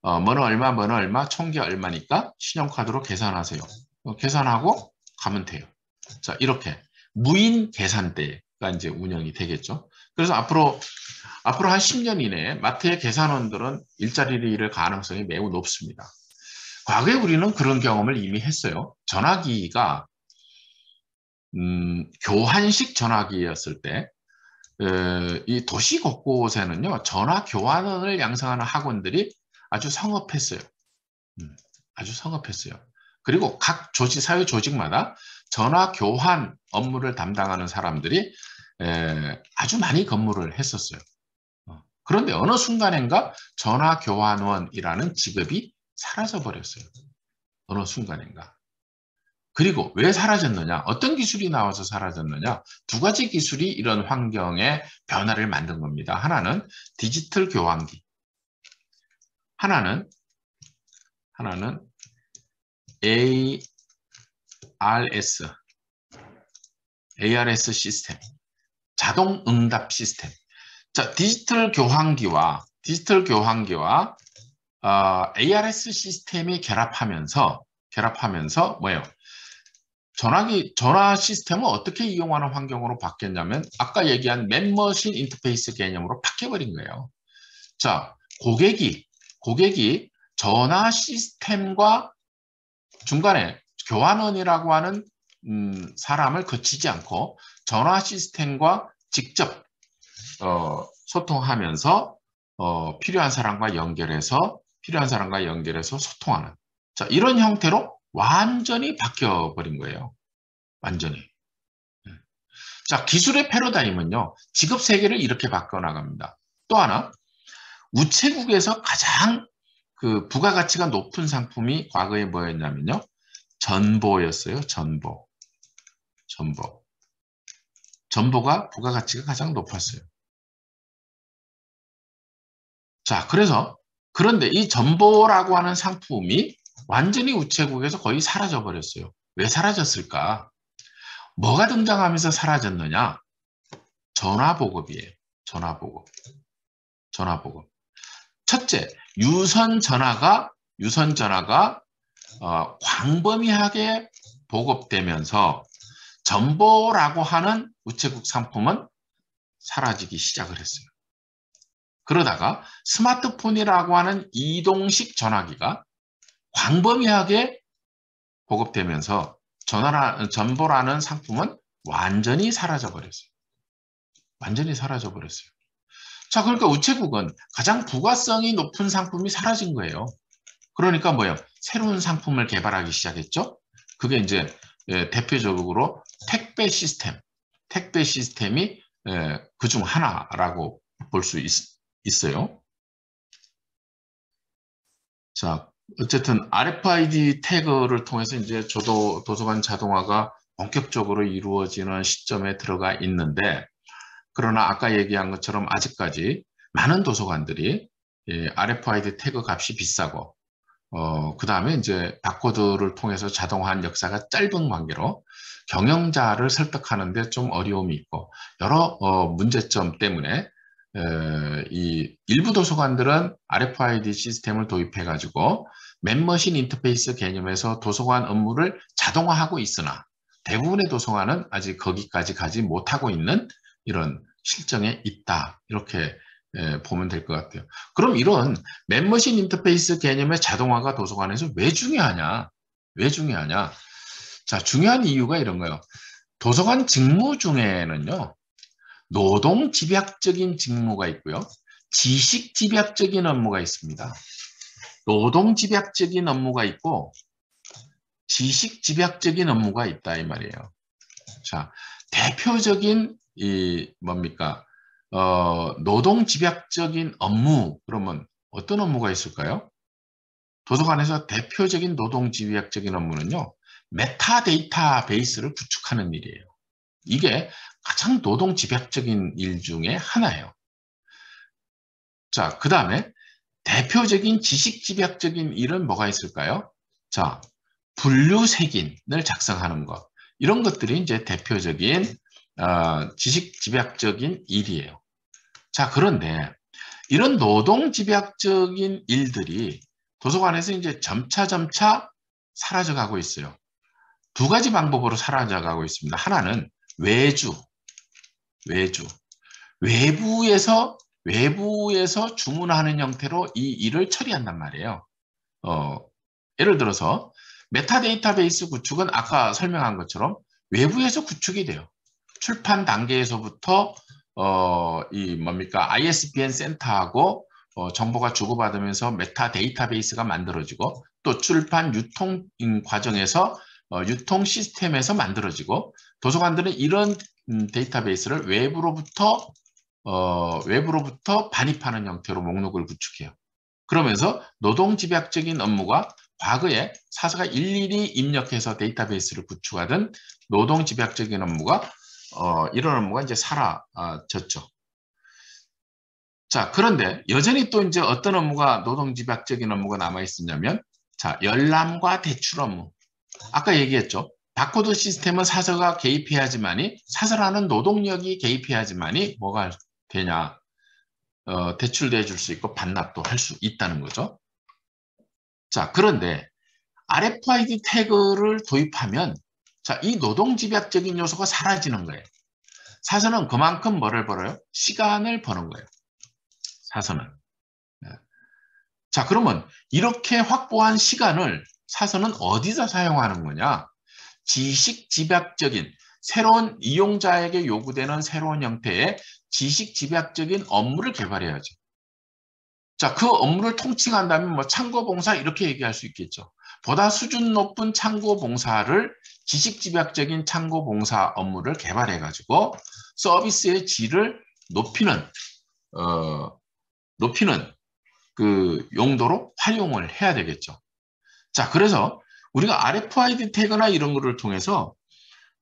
뭐는 얼마, 총기 얼마니까 신용카드로 계산하세요. 계산하고 가면 돼요. 자, 이렇게 무인 계산대가 이제 운영이 되겠죠. 그래서 앞으로 한 10년 이내에 마트의 계산원들은 일자리를 잃을 가능성이 매우 높습니다. 과거에 우리는 그런 경험을 이미 했어요. 전화기가 교환식 전화기였을 때 이 도시 곳곳에는요 전화 교환원을 양성하는 학원들이 아주 성업했어요. 아주 성업했어요. 그리고 각 사회 조직마다 전화 교환 업무를 담당하는 사람들이 아주 많이 근무를 했었어요. 그런데 어느 순간인가 전화 교환원이라는 직업이 사라져 버렸어요. 어느 순간인가. 그리고 왜 사라졌느냐? 어떤 기술이 나와서 사라졌느냐? 두 가지 기술이 이런 환경의 변화를 만든 겁니다. 하나는 디지털 교환기. 하나는 ARS 시스템. 자동 응답 시스템. 자, 디지털 교환기와 ARS 시스템이 결합하면서 뭐예요? 전화 시스템을 어떻게 이용하는 환경으로 바뀌었냐면 아까 얘기한 맨머신 인터페이스 개념으로 바뀌어버린 거예요. 자, 고객이 전화 시스템과 중간에 교환원이라고 하는 사람을 거치지 않고 전화 시스템과 직접 소통하면서 필요한 사람과 연결해서 소통하는 자, 이런 형태로 완전히 바뀌어버린 거예요. 완전히. 자, 기술의 패러다임은요. 직업 세계를 이렇게 바꿔나갑니다. 또 하나, 우체국에서 가장 그 부가가치가 높은 상품이 과거에 뭐였냐면요. 전보였어요. 전보. 전보가 부가가치가 가장 높았어요. 자, 그런데 이 전보라고 하는 상품이 완전히 우체국에서 거의 사라져 버렸어요. 왜 사라졌을까? 뭐가 등장하면서 사라졌느냐? 전화보급이에요. 전화보급. 첫째, 유선전화가 광범위하게 보급되면서 전보라고 하는 우체국 상품은 사라지기 시작을 했어요. 그러다가 스마트폰이라고 하는 이동식 전화기가 광범위하게 보급되면서 전보라는 상품은 완전히 사라져 버렸어요. 자, 그러니까 우체국은 가장 부가성이 높은 상품이 사라진 거예요. 그러니까 뭐예요? 새로운 상품을 개발하기 시작했죠. 그게 이제 대표적으로 택배 시스템이 그중 하나라고 볼 수 있어요. 자, 어쨌든 RFID 태그를 통해서 이제 도서관 자동화가 본격적으로 이루어지는 시점에 들어가 있는데, 그러나 아까 얘기한 것처럼 아직까지 많은 도서관들이 RFID 태그 값이 비싸고, 그 다음에 이제 바코드를 통해서 자동화한 역사가 짧은 관계로 경영자를 설득하는데 좀 어려움이 있고, 여러 문제점 때문에 이 일부 도서관들은 RFID 시스템을 도입해가지고 맨머신 인터페이스 개념에서 도서관 업무를 자동화하고 있으나 대부분의 도서관은 아직 거기까지 가지 못하고 있는 이런 실정에 있다. 이렇게 보면 될 것 같아요. 그럼 이런 맨머신 인터페이스 개념의 자동화가 도서관에서 왜 중요하냐? 자, 중요한 이유가 이런 거예요. 도서관 직무 중에는요. 노동 집약적인 직무가 있고요. 지식 집약적인 업무가 있습니다. 노동 집약적인 업무가 있고 지식 집약적인 업무가 있다 이 말이에요. 자, 대표적인 노동 집약적인 업무 그러면 어떤 업무가 있을까요? 도서관에서 대표적인 노동 집약적인 업무는요. 메타데이터 베이스를 구축하는 일이에요. 이게 가장 노동 집약적인 일 중에 하나예요. 자, 그 다음에 대표적인 지식 집약적인 일은 뭐가 있을까요? 자, 분류색인을 작성하는 것. 이런 것들이 이제 대표적인 지식 집약적인 일이에요. 자, 그런데 이런 노동 집약적인 일들이 도서관에서 이제 점차 사라져가고 있어요. 두 가지 방법으로 사라져가고 있습니다. 하나는 외주. 외부에서 주문하는 형태로 이 일을 처리한단 말이에요. 예를 들어서 메타데이터베이스 구축은 아까 설명한 것처럼 외부에서 구축이 돼요. 출판 단계에서부터 ISBN 센터하고 정보가 주고받으면서 메타데이터베이스가 만들어지고 또 출판 유통 과정에서 유통 시스템에서 만들어지고 도서관들은 이런 데이터베이스를 외부로부터 반입하는 형태로 목록을 구축해요. 그러면서 노동 집약적인 업무가 과거에 사서가 일일이 입력해서 데이터베이스를 구축하던 노동 집약적인 업무가 이런 업무가 이제 사라졌죠. 자, 그런데 여전히 또 이제 어떤 업무가 노동 집약적인 업무가 남아 있었냐면 자, 열람과 대출 업무. 아까 얘기했죠. 바코드 시스템은 사서가 개입해야지만이 사서라는 노동력이 개입해야지만이 뭐가 되냐. 대출돼 줄 수 있고 반납도 할 수 있다는 거죠. 자, 그런데 RFID 태그를 도입하면 자, 이 노동 집약적인 요소가 사라지는 거예요. 사서는 그만큼 뭐를 벌어요? 시간을 버는 거예요. 사서는. 자, 그러면 이렇게 확보한 시간을 사서는 어디서 사용하는 거냐? 지식 집약적인 새로운 이용자에게 요구되는 새로운 형태의 지식 집약적인 업무를 개발해야죠. 자, 그 업무를 통칭한다면 뭐 창고봉사 이렇게 얘기할 수 있겠죠. 보다 수준 높은 창고 봉사를 지식집약적인 창고 봉사 업무를 개발해가지고 서비스의 질을 높이는 그 용도로 활용을 해야 되겠죠. 자, 그래서 우리가 RFID 태그나 이런 거를 통해서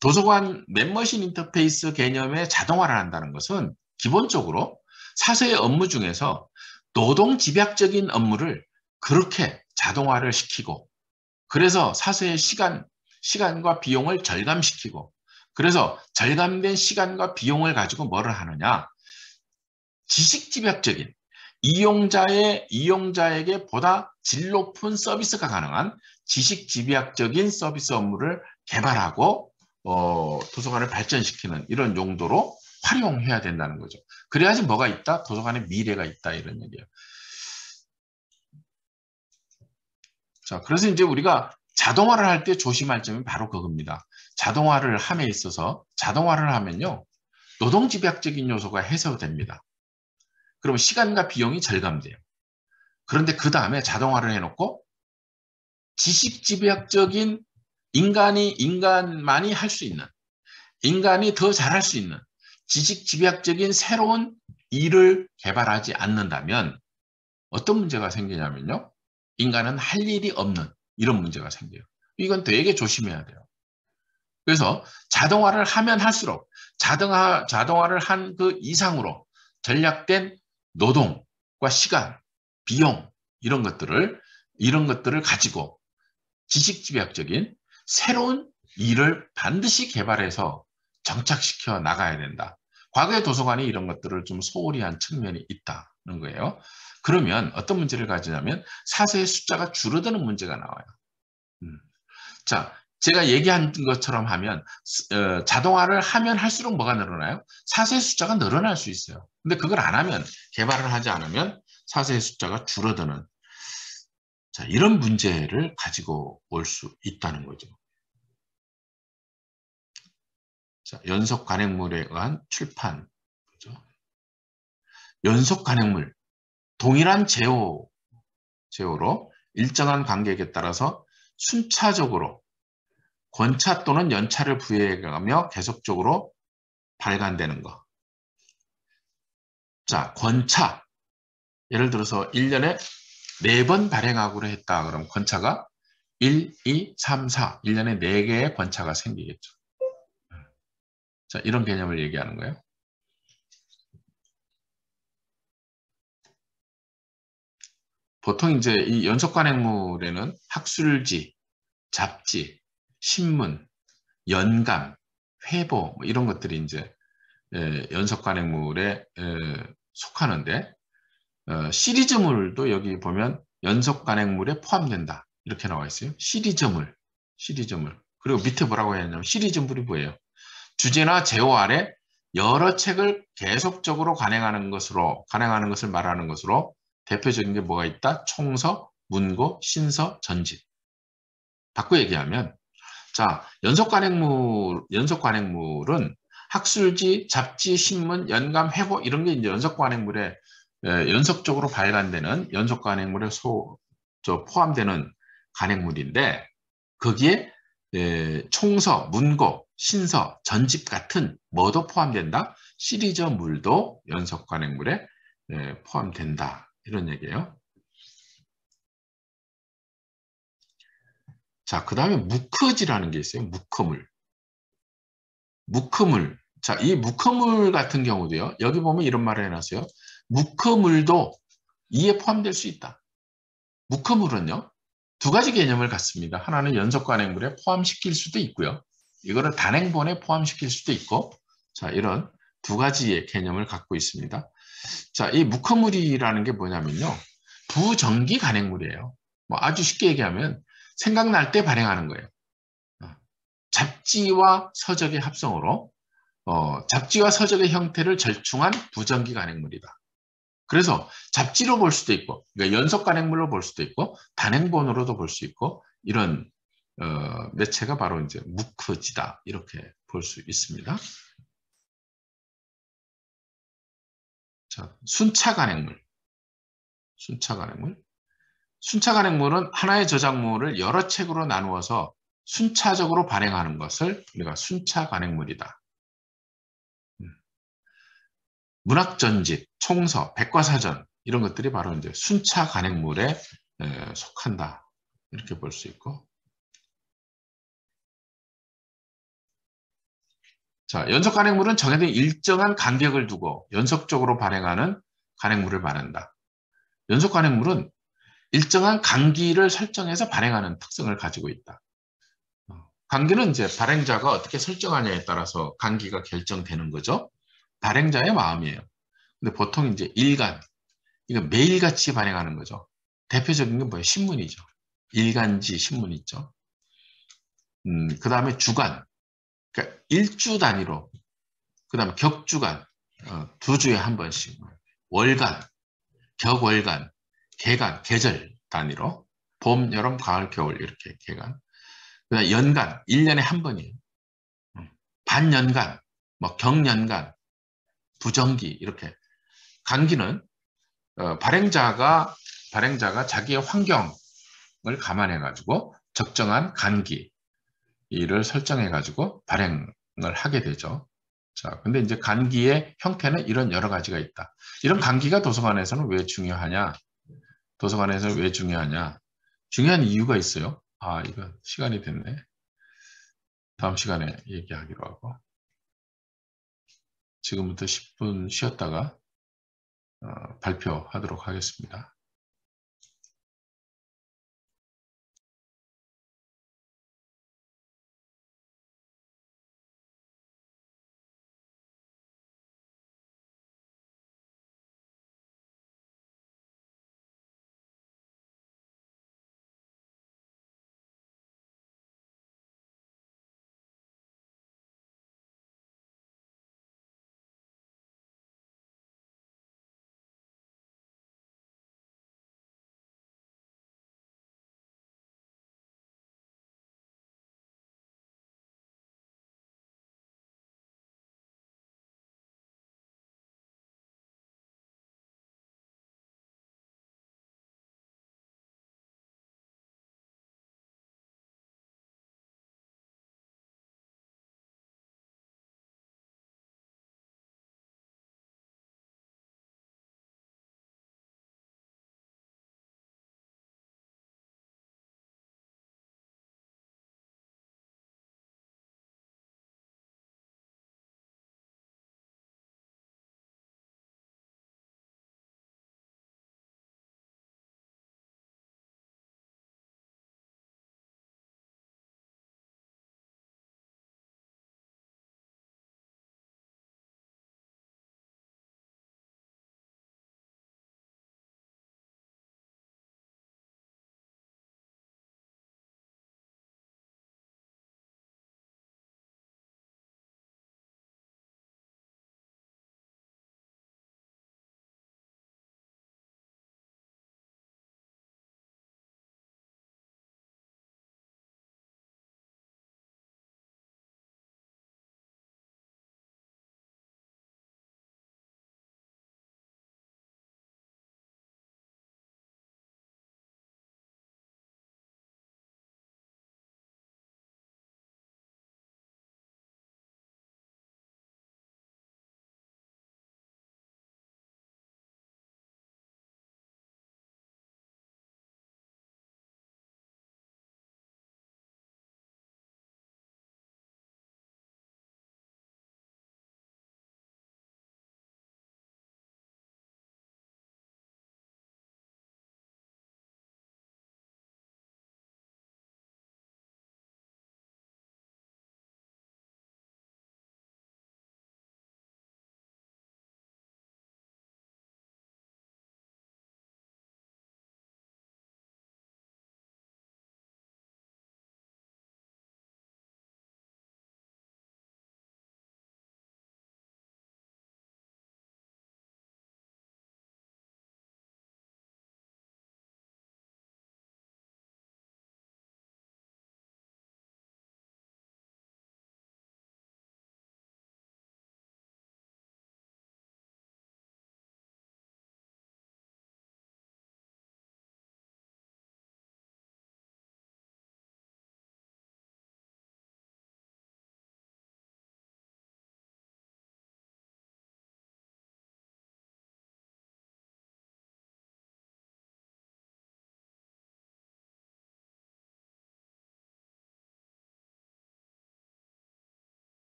도서관 맵머신 인터페이스 개념의 자동화를 한다는 것은 기본적으로 사서의 업무 중에서 노동 집약적인 업무를 그렇게 자동화를 시키고, 그래서 사서의 시간과 비용을 절감시키고, 그래서 절감된 시간과 비용을 가지고 뭐를 하느냐? 지식 집약적인 이용자에게 보다 질 높은 서비스가 가능한 지식 집약적인 서비스 업무를 개발하고 도서관을 발전시키는 이런 용도로 활용해야 된다는 거죠. 그래야지 뭐가 있다? 도서관에 미래가 있다, 이런 얘기예요. 자, 그래서 이제 우리가 자동화를 할 때 조심할 점이 바로 그겁니다. 자동화를 함에 있어서 자동화를 하면요, 노동 집약적인 요소가 해소됩니다. 그러면 시간과 비용이 절감돼요. 그런데 그 다음에 자동화를 해놓고 지식 집약적인 인간만이 할 수 있는, 인간이 더 잘할 수 있는 지식 집약적인 새로운 일을 개발하지 않는다면 어떤 문제가 생기냐면요, 인간은 할 일이 없는 이런 문제가 생겨요. 이건 되게 조심해야 돼요. 그래서 자동화를 하면 할수록 자동화를 한 그 이상으로 전략된 노동과 시간, 비용 이런 것들을 가지고 지식집약적인 새로운 일을 반드시 개발해서 정착시켜 나가야 된다. 과거의 도서관이 이런 것들을 좀 소홀히 한 측면이 있다는 거예요. 그러면 어떤 문제를 가지냐면 사서의 숫자가 줄어드는 문제가 나와요. 자, 제가 얘기한 것처럼 하면 자동화를 하면 할수록 뭐가 늘어나요? 사서의 숫자가 늘어날 수 있어요. 근데 그걸 안 하면, 개발을 하지 않으면 사서의 숫자가 줄어드는, 자, 이런 문제를 가지고 올 수 있다는 거죠. 자, 연속 관행물에 의한 출판. 그죠? 연속 관행물, 동일한 제호로 일정한 간격에 따라서 순차적으로 권차 또는 연차를 부여해가며 계속적으로 발간되는 것. 자, 권차. 예를 들어서 1년에 4번 발행하기로 했다. 그럼 권차가 1, 2, 3, 4. 1년에 4개의 권차가 생기겠죠. 자, 이런 개념을 얘기하는 거예요. 보통 이제 이 연속관행물에는 학술지, 잡지, 신문, 연감, 회보 뭐 이런 것들이 이제 연속관행물에 속하는데, 시리즈물도 여기 보면 연속관행물에 포함된다 이렇게 나와 있어요. 시리즈물. 그리고 밑에 뭐라고 했냐면 시리즈물이 뭐예요? 주제나 제호 아래 여러 책을 계속적으로 관행하는 것을 말하는 것으로 대표적인 게 뭐가 있다? 총서, 문고, 신서, 전집. 바꿔 얘기하면, 자, 연속 관행물은 학술지, 잡지, 신문, 연감, 회고 이런 게 이제 연속관행물에 연속적으로 발간되는 연속관행물에 포함되는 관행물인데, 거기에 총서, 문고, 신서, 전집 같은 뭐도 포함된다? 시리즈물도 연속관행물에 포함된다. 이런 얘기예요. 자, 그 다음에 무크지라는 게 있어요. 무크물. 자, 이 무크물 같은 경우도요. 여기 보면 이런 말을 해놨어요. 무크물도 이에 포함될 수 있다. 무크물은요, 두 가지 개념을 갖습니다. 하나는 연속관행물에 포함시킬 수도 있고요. 이거를 단행본에 포함시킬 수도 있고, 자, 이런 두 가지의 개념을 갖고 있습니다. 자, 이 무크물이라는 게 뭐냐면요, 부정기 관행물이에요. 뭐 아주 쉽게 얘기하면 생각날 때 발행하는 거예요. 잡지와 서적의 합성어로 잡지와 서적의 형태를 절충한 부정기 관행물이다. 그래서 잡지로 볼 수도 있고, 그러니까 연속 관행물로 볼 수도 있고, 단행본으로도 볼 수 있고, 이런 매체가 바로 이제 무크지다 이렇게 볼 수 있습니다. 자, 순차 관행물. 순차 간행물은 하나의 저작물을 여러 책으로 나누어서 순차적으로 발행하는 것을 우리가 순차 간행물이다. 문학전집, 총서, 백과사전 이런 것들이 바로 이제 순차 간행물에 속한다. 이렇게 볼 수 있고. 자, 연속 간행물은 정해진 일정한 간격을 두고 연속적으로 발행하는 간행물을 말한다. 연속 간행물은 일정한 간기를 설정해서 발행하는 특성을 가지고 있다. 간기는 이제 발행자가 어떻게 설정하냐에 따라서 간기가 결정되는 거죠. 발행자의 마음이에요. 근데 보통 이제 일간, 이거 매일같이 발행하는 거죠. 대표적인 건 뭐예요? 신문이죠. 일간지 신문 있죠. 그 다음에 주간, 그러니까 일주 단위로, 그 다음에 격주간, 두 주에 한 번씩, 월간, 격월간, 개간, 계절 단위로, 봄, 여름, 가을, 겨울 이렇게 개간. 그 다음에 연간, 1년에 한 번이에요. 반년간, 뭐 경년간, 부정기 이렇게. 간기는 발행자가 자기의 환경을 감안해 가지고 적정한 간기를 설정해 가지고 발행을 하게 되죠. 자, 근데 이제 간기의 형태는 이런 여러 가지가 있다. 이런 간기가 도서관에서는 왜 중요하냐? 도서관에서 왜 중요하냐? 중요한 이유가 있어요. 아, 이거 시간이 됐네. 다음 시간에 얘기하기로 하고. 지금부터 10분 쉬었다가 발표하도록 하겠습니다.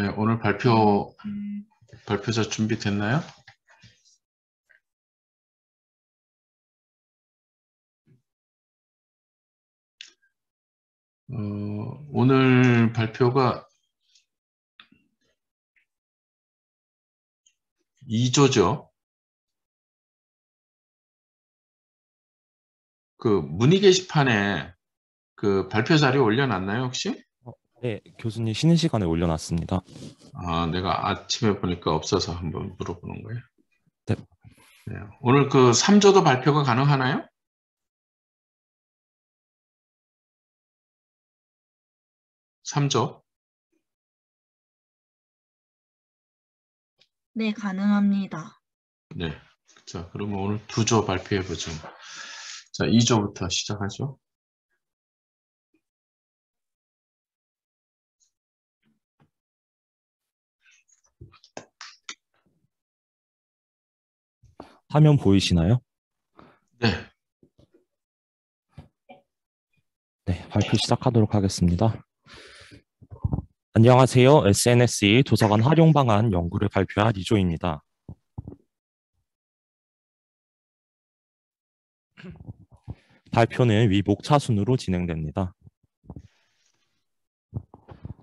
네, 오늘 발표자 준비됐나요? 오늘 발표가 2조죠. 그 문의 게시판에 그 발표 자료 올려놨나요, 혹시? 네, 교수님 쉬는 시간에 올려놨습니다. 내가 아침에 보니까 없어서 한번 물어보는 거예요. 네. 네, 오늘 그 3조도 발표가 가능하나요? 3조? 네, 가능합니다. 네. 자, 그러면 오늘 2조 발표해보죠. 자, 2조부터 시작하죠. 화면 보이시나요? 네. 네, 발표 시작하도록 하겠습니다. 안녕하세요. SNSE 도서관 활용 방안 연구를 발표한 이조입니다. 발표는 위 목차 순으로 진행됩니다.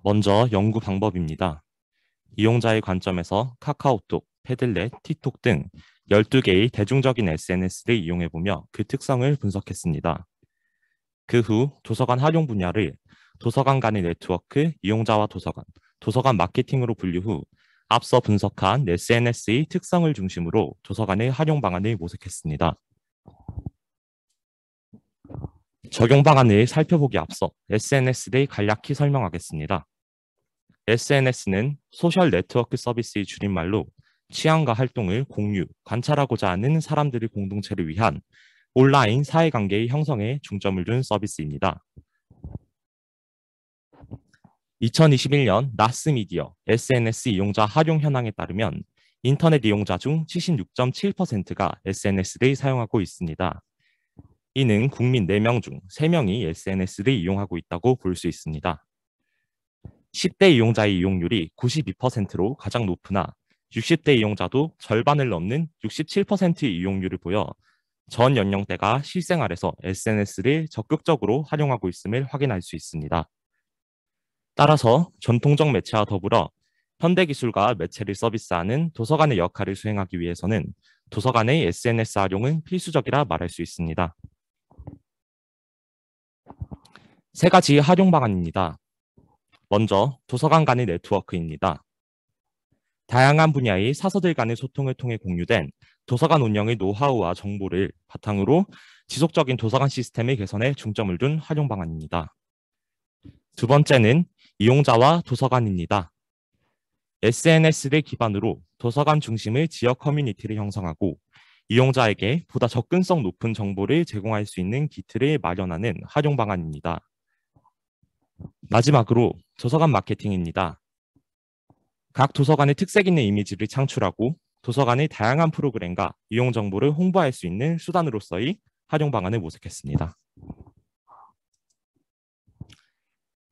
먼저 연구 방법입니다. 이용자의 관점에서 카카오톡, 패들렛, 틱톡 등 12개의 대중적인 SNS를 이용해보며 그 특성을 분석했습니다. 그 후 도서관 활용 분야를 도서관 간의 네트워크, 이용자와 도서관, 도서관 마케팅으로 분류 후 앞서 분석한 SNS의 특성을 중심으로 도서관의 활용 방안을 모색했습니다. 적용 방안을 살펴보기 앞서 SNS를 간략히 설명하겠습니다. SNS는 소셜 네트워크 서비스의 줄임말로 취향과 활동을 공유, 관찰하고자 하는 사람들의 공동체를 위한 온라인 사회관계의 형성에 중점을 둔 서비스입니다. 2021년 나스미디어 SNS 이용자 활용 현황에 따르면 인터넷 이용자 중 76.7%가 SNS를 사용하고 있습니다. 이는 국민 4명 중 3명이 SNS를 이용하고 있다고 볼 수 있습니다. 10대 이용자의 이용률이 92%로 가장 높으나 60대 이용자도 절반을 넘는 67%의 이용률을 보여 전 연령대가 실생활에서 SNS를 적극적으로 활용하고 있음을 확인할 수 있습니다. 따라서 전통적 매체와 더불어 현대기술과 매체를 서비스하는 도서관의 역할을 수행하기 위해서는 도서관의 SNS 활용은 필수적이라 말할 수 있습니다. 3가지 활용 방안입니다. 먼저 도서관 간의 네트워크입니다. 다양한 분야의 사서들 간의 소통을 통해 공유된 도서관 운영의 노하우와 정보를 바탕으로 지속적인 도서관 시스템의 개선에 중점을 둔 활용 방안입니다. 두 번째는 이용자와 도서관입니다. SNS를 기반으로 도서관 중심의 지역 커뮤니티를 형성하고 이용자에게 보다 접근성 높은 정보를 제공할 수 있는 기틀을 마련하는 활용 방안입니다. 마지막으로 도서관 마케팅입니다. 각 도서관의 특색 있는 이미지를 창출하고 도서관의 다양한 프로그램과 이용 정보를 홍보할 수 있는 수단으로서의 활용 방안을 모색했습니다.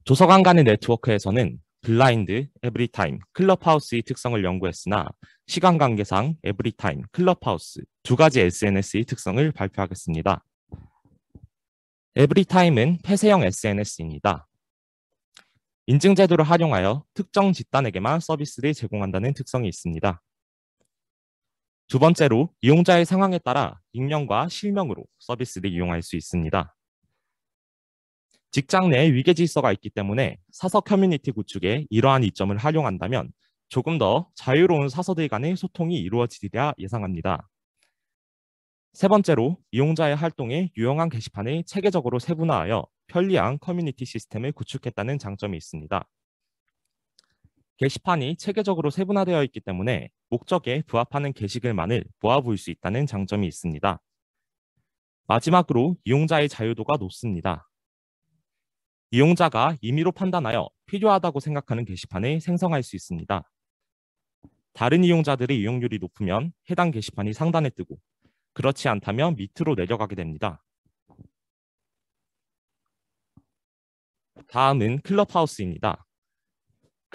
도서관 간의 네트워크에서는 블라인드, 에브리타임, 클럽하우스의 특성을 연구했으나 시간 관계상 에브리타임, 클럽하우스 2가지 SNS의 특성을 발표하겠습니다. 에브리타임은 폐쇄형 SNS입니다. 인증 제도를 활용하여 특정 집단에게만 서비스를 제공한다는 특성이 있습니다. 두 번째로 이용자의 상황에 따라 익명과 실명으로 서비스를 이용할 수 있습니다. 직장 내 위계 질서가 있기 때문에 사서 커뮤니티 구축에 이러한 이점을 활용한다면 조금 더 자유로운 사서들 간의 소통이 이루어지리라 예상합니다. 세 번째로 이용자의 활동에 유용한 게시판을 체계적으로 세분화하여 편리한 커뮤니티 시스템을 구축했다는 장점이 있습니다. 게시판이 체계적으로 세분화되어 있기 때문에 목적에 부합하는 게시글만을 모아볼 수 있다는 장점이 있습니다. 마지막으로 이용자의 자유도가 높습니다. 이용자가 임의로 판단하여 필요하다고 생각하는 게시판을 생성할 수 있습니다. 다른 이용자들의 이용률이 높으면 해당 게시판이 상단에 뜨고 그렇지 않다면 밑으로 내려가게 됩니다. 다음은 클럽하우스입니다.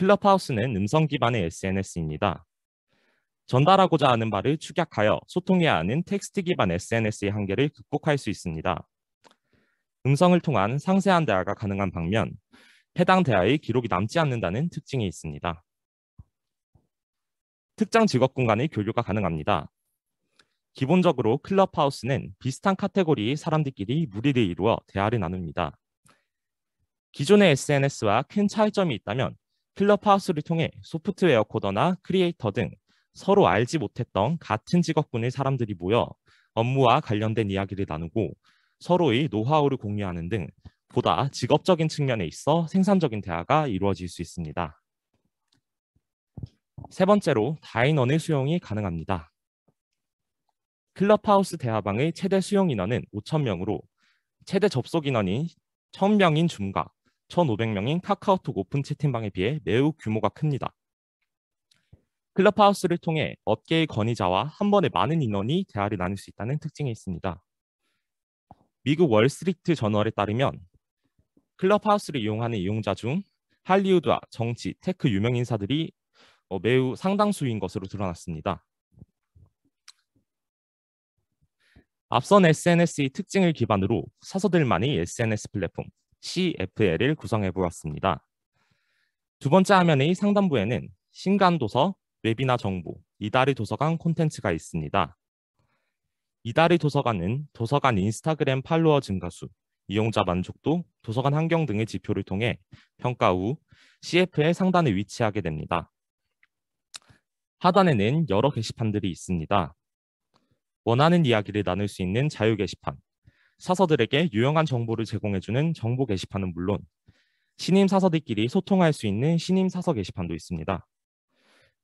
클럽하우스는 음성 기반의 SNS입니다. 전달하고자 하는 바를 축약하여 소통해야 하는 텍스트 기반 SNS의 한계를 극복할 수 있습니다. 음성을 통한 상세한 대화가 가능한 반면 해당 대화의 기록이 남지 않는다는 특징이 있습니다. 특정 직업 공간의 교류가 가능합니다. 기본적으로 클럽하우스는 비슷한 카테고리의 사람들끼리 무리를 이루어 대화를 나눕니다. 기존의 SNS와 큰 차이점이 있다면 클럽하우스를 통해 소프트웨어 코더나 크리에이터 등 서로 알지 못했던 같은 직업군의 사람들이 모여 업무와 관련된 이야기를 나누고 서로의 노하우를 공유하는 등 보다 직업적인 측면에 있어 생산적인 대화가 이루어질 수 있습니다. 세 번째로 다인원의 수용이 가능합니다. 클럽하우스 대화방의 최대 수용 인원은 5,000명으로 최대 접속 인원이 1,000명인 줌과 1,500명인 카카오톡 오픈 채팅방에 비해 매우 규모가 큽니다. 클럽하우스를 통해 업계의 권위자와 한 번에 많은 인원이 대화를 나눌 수 있다는 특징이 있습니다. 미국 월스트리트 저널에 따르면 클럽하우스를 이용하는 이용자 중 할리우드와 정치, 테크 유명 인사들이 매우 상당수인 것으로 드러났습니다. 앞선 SNS의 특징을 기반으로 사서들만의 SNS 플랫폼 CFL을 구성해 보았습니다. 두 번째 화면의 상단부에는 신간도서, 웹이나 정보, 이다리 도서관 콘텐츠가 있습니다. 이다리 도서관은 도서관 인스타그램 팔로워 증가수, 이용자 만족도, 도서관 환경 등의 지표를 통해 평가 후 CFL 상단에 위치하게 됩니다. 하단에는 여러 게시판들이 있습니다. 원하는 이야기를 나눌 수 있는 자유 게시판, 사서들에게 유용한 정보를 제공해주는 정보 게시판은 물론 신임 사서들끼리 소통할 수 있는 신임 사서 게시판도 있습니다.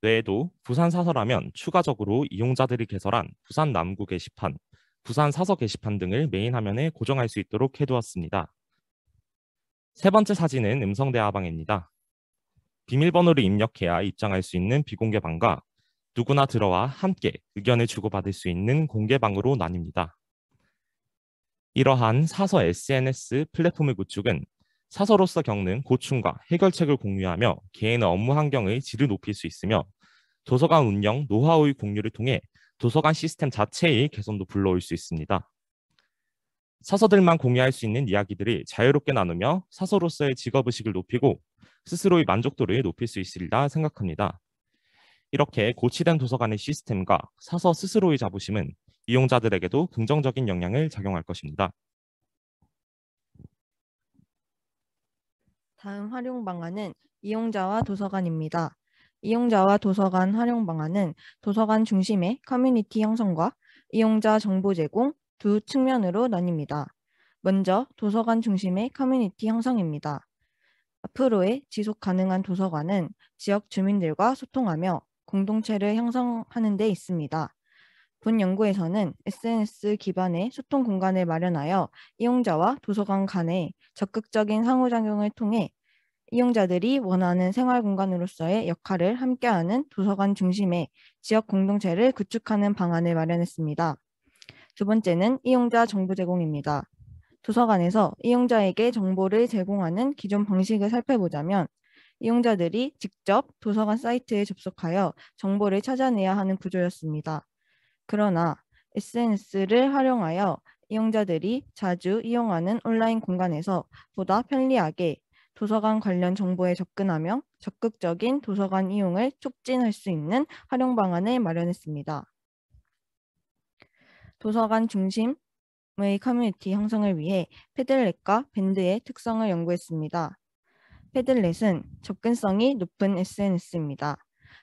외에도 부산 사서라면 추가적으로 이용자들이 개설한 부산 남구 게시판, 부산 사서 게시판 등을 메인 화면에 고정할 수 있도록 해두었습니다. 세 번째 사진은 음성 대화방입니다. 비밀번호를 입력해야 입장할 수 있는 비공개 방과 누구나 들어와 함께 의견을 주고받을 수 있는 공개방으로 나뉩니다. 이러한 사서 SNS 플랫폼의 구축은 사서로서 겪는 고충과 해결책을 공유하며 개인의 업무 환경의 질을 높일 수 있으며 도서관 운영 노하우의 공유를 통해 도서관 시스템 자체의 개선도 불러올 수 있습니다. 사서들만 공유할 수 있는 이야기들을 자유롭게 나누며 사서로서의 직업의식을 높이고 스스로의 만족도를 높일 수 있으리라 생각합니다. 이렇게 고치된 도서관의 시스템과 사서 스스로의 자부심은 이용자들에게도 긍정적인 영향을 작용할 것입니다. 다음 활용 방안은 이용자와 도서관입니다. 이용자와 도서관 활용 방안은 도서관 중심의 커뮤니티 형성과 이용자 정보 제공 두 측면으로 나뉩니다. 먼저 도서관 중심의 커뮤니티 형성입니다. 앞으로의 지속 가능한 도서관은 지역 주민들과 소통하며 공동체를 형성하는 데 있습니다. 본 연구에서는 SNS 기반의 소통 공간을 마련하여 이용자와 도서관 간의 적극적인 상호작용을 통해 이용자들이 원하는 생활 공간으로서의 역할을 함께하는 도서관 중심의 지역 공동체를 구축하는 방안을 마련했습니다. 두 번째는 이용자 정보 제공입니다. 도서관에서 이용자에게 정보를 제공하는 기존 방식을 살펴보자면 이용자들이 직접 도서관 사이트에 접속하여 정보를 찾아내야 하는 구조였습니다. 그러나 SNS를 활용하여 이용자들이 자주 이용하는 온라인 공간에서 보다 편리하게 도서관 관련 정보에 접근하며 적극적인 도서관 이용을 촉진할 수 있는 활용 방안을 마련했습니다. 도서관 중심의 커뮤니티 형성을 위해 패들렛과 밴드의 특성을 연구했습니다. 패들렛은 접근성이 높은 SNS입니다.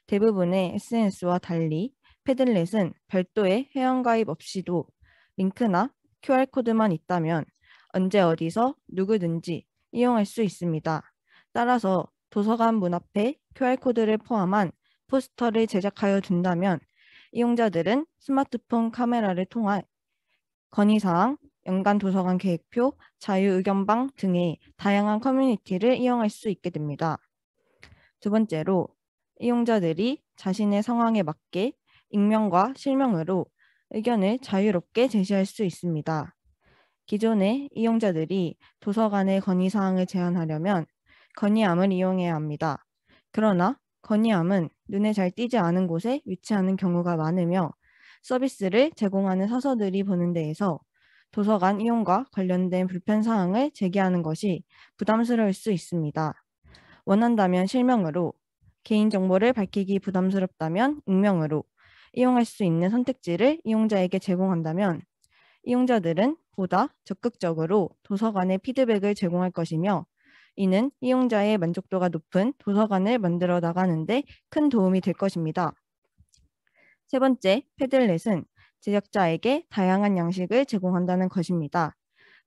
대부분의 SNS와 달리 패들렛은 별도의 회원가입 없이도 링크나 QR코드만 있다면 언제 어디서 누구든지 이용할 수 있습니다. 따라서 도서관 문 앞에 QR코드를 포함한 포스터를 제작하여 둔다면 이용자들은 스마트폰 카메라를 통해 건의사항, 연간 도서관 계획표, 자유의견방 등의 다양한 커뮤니티를 이용할 수 있게 됩니다. 두 번째로 이용자들이 자신의 상황에 맞게 익명과 실명으로 의견을 자유롭게 제시할 수 있습니다. 기존의 이용자들이 도서관의 건의사항을 제안하려면 건의함을 이용해야 합니다. 그러나 건의함은 눈에 잘 띄지 않은 곳에 위치하는 경우가 많으며 서비스를 제공하는 사서들이 보는 데에서 도서관 이용과 관련된 불편사항을 제기하는 것이 부담스러울 수 있습니다. 원한다면 실명으로, 개인정보를 밝히기 부담스럽다면 익명으로 이용할 수 있는 선택지를 이용자에게 제공한다면 이용자들은 보다 적극적으로 도서관에 피드백을 제공할 것이며 이는 이용자의 만족도가 높은 도서관을 만들어 나가는 데 큰 도움이 될 것입니다. 세 번째, 패들렛은 제작자에게 다양한 양식을 제공한다는 것입니다.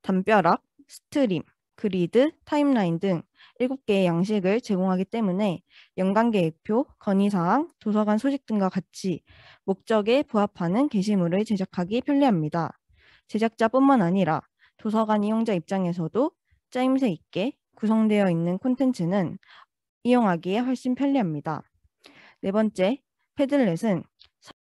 담벼락, 스트림, 그리드, 타임라인 등 7개의 양식을 제공하기 때문에 연간계획표, 건의사항, 도서관 소식 등과 같이 목적에 부합하는 게시물을 제작하기 편리합니다. 제작자뿐만 아니라 도서관 이용자 입장에서도 짜임새 있게 구성되어 있는 콘텐츠는 이용하기에 훨씬 편리합니다. 네 번째, 패들렛은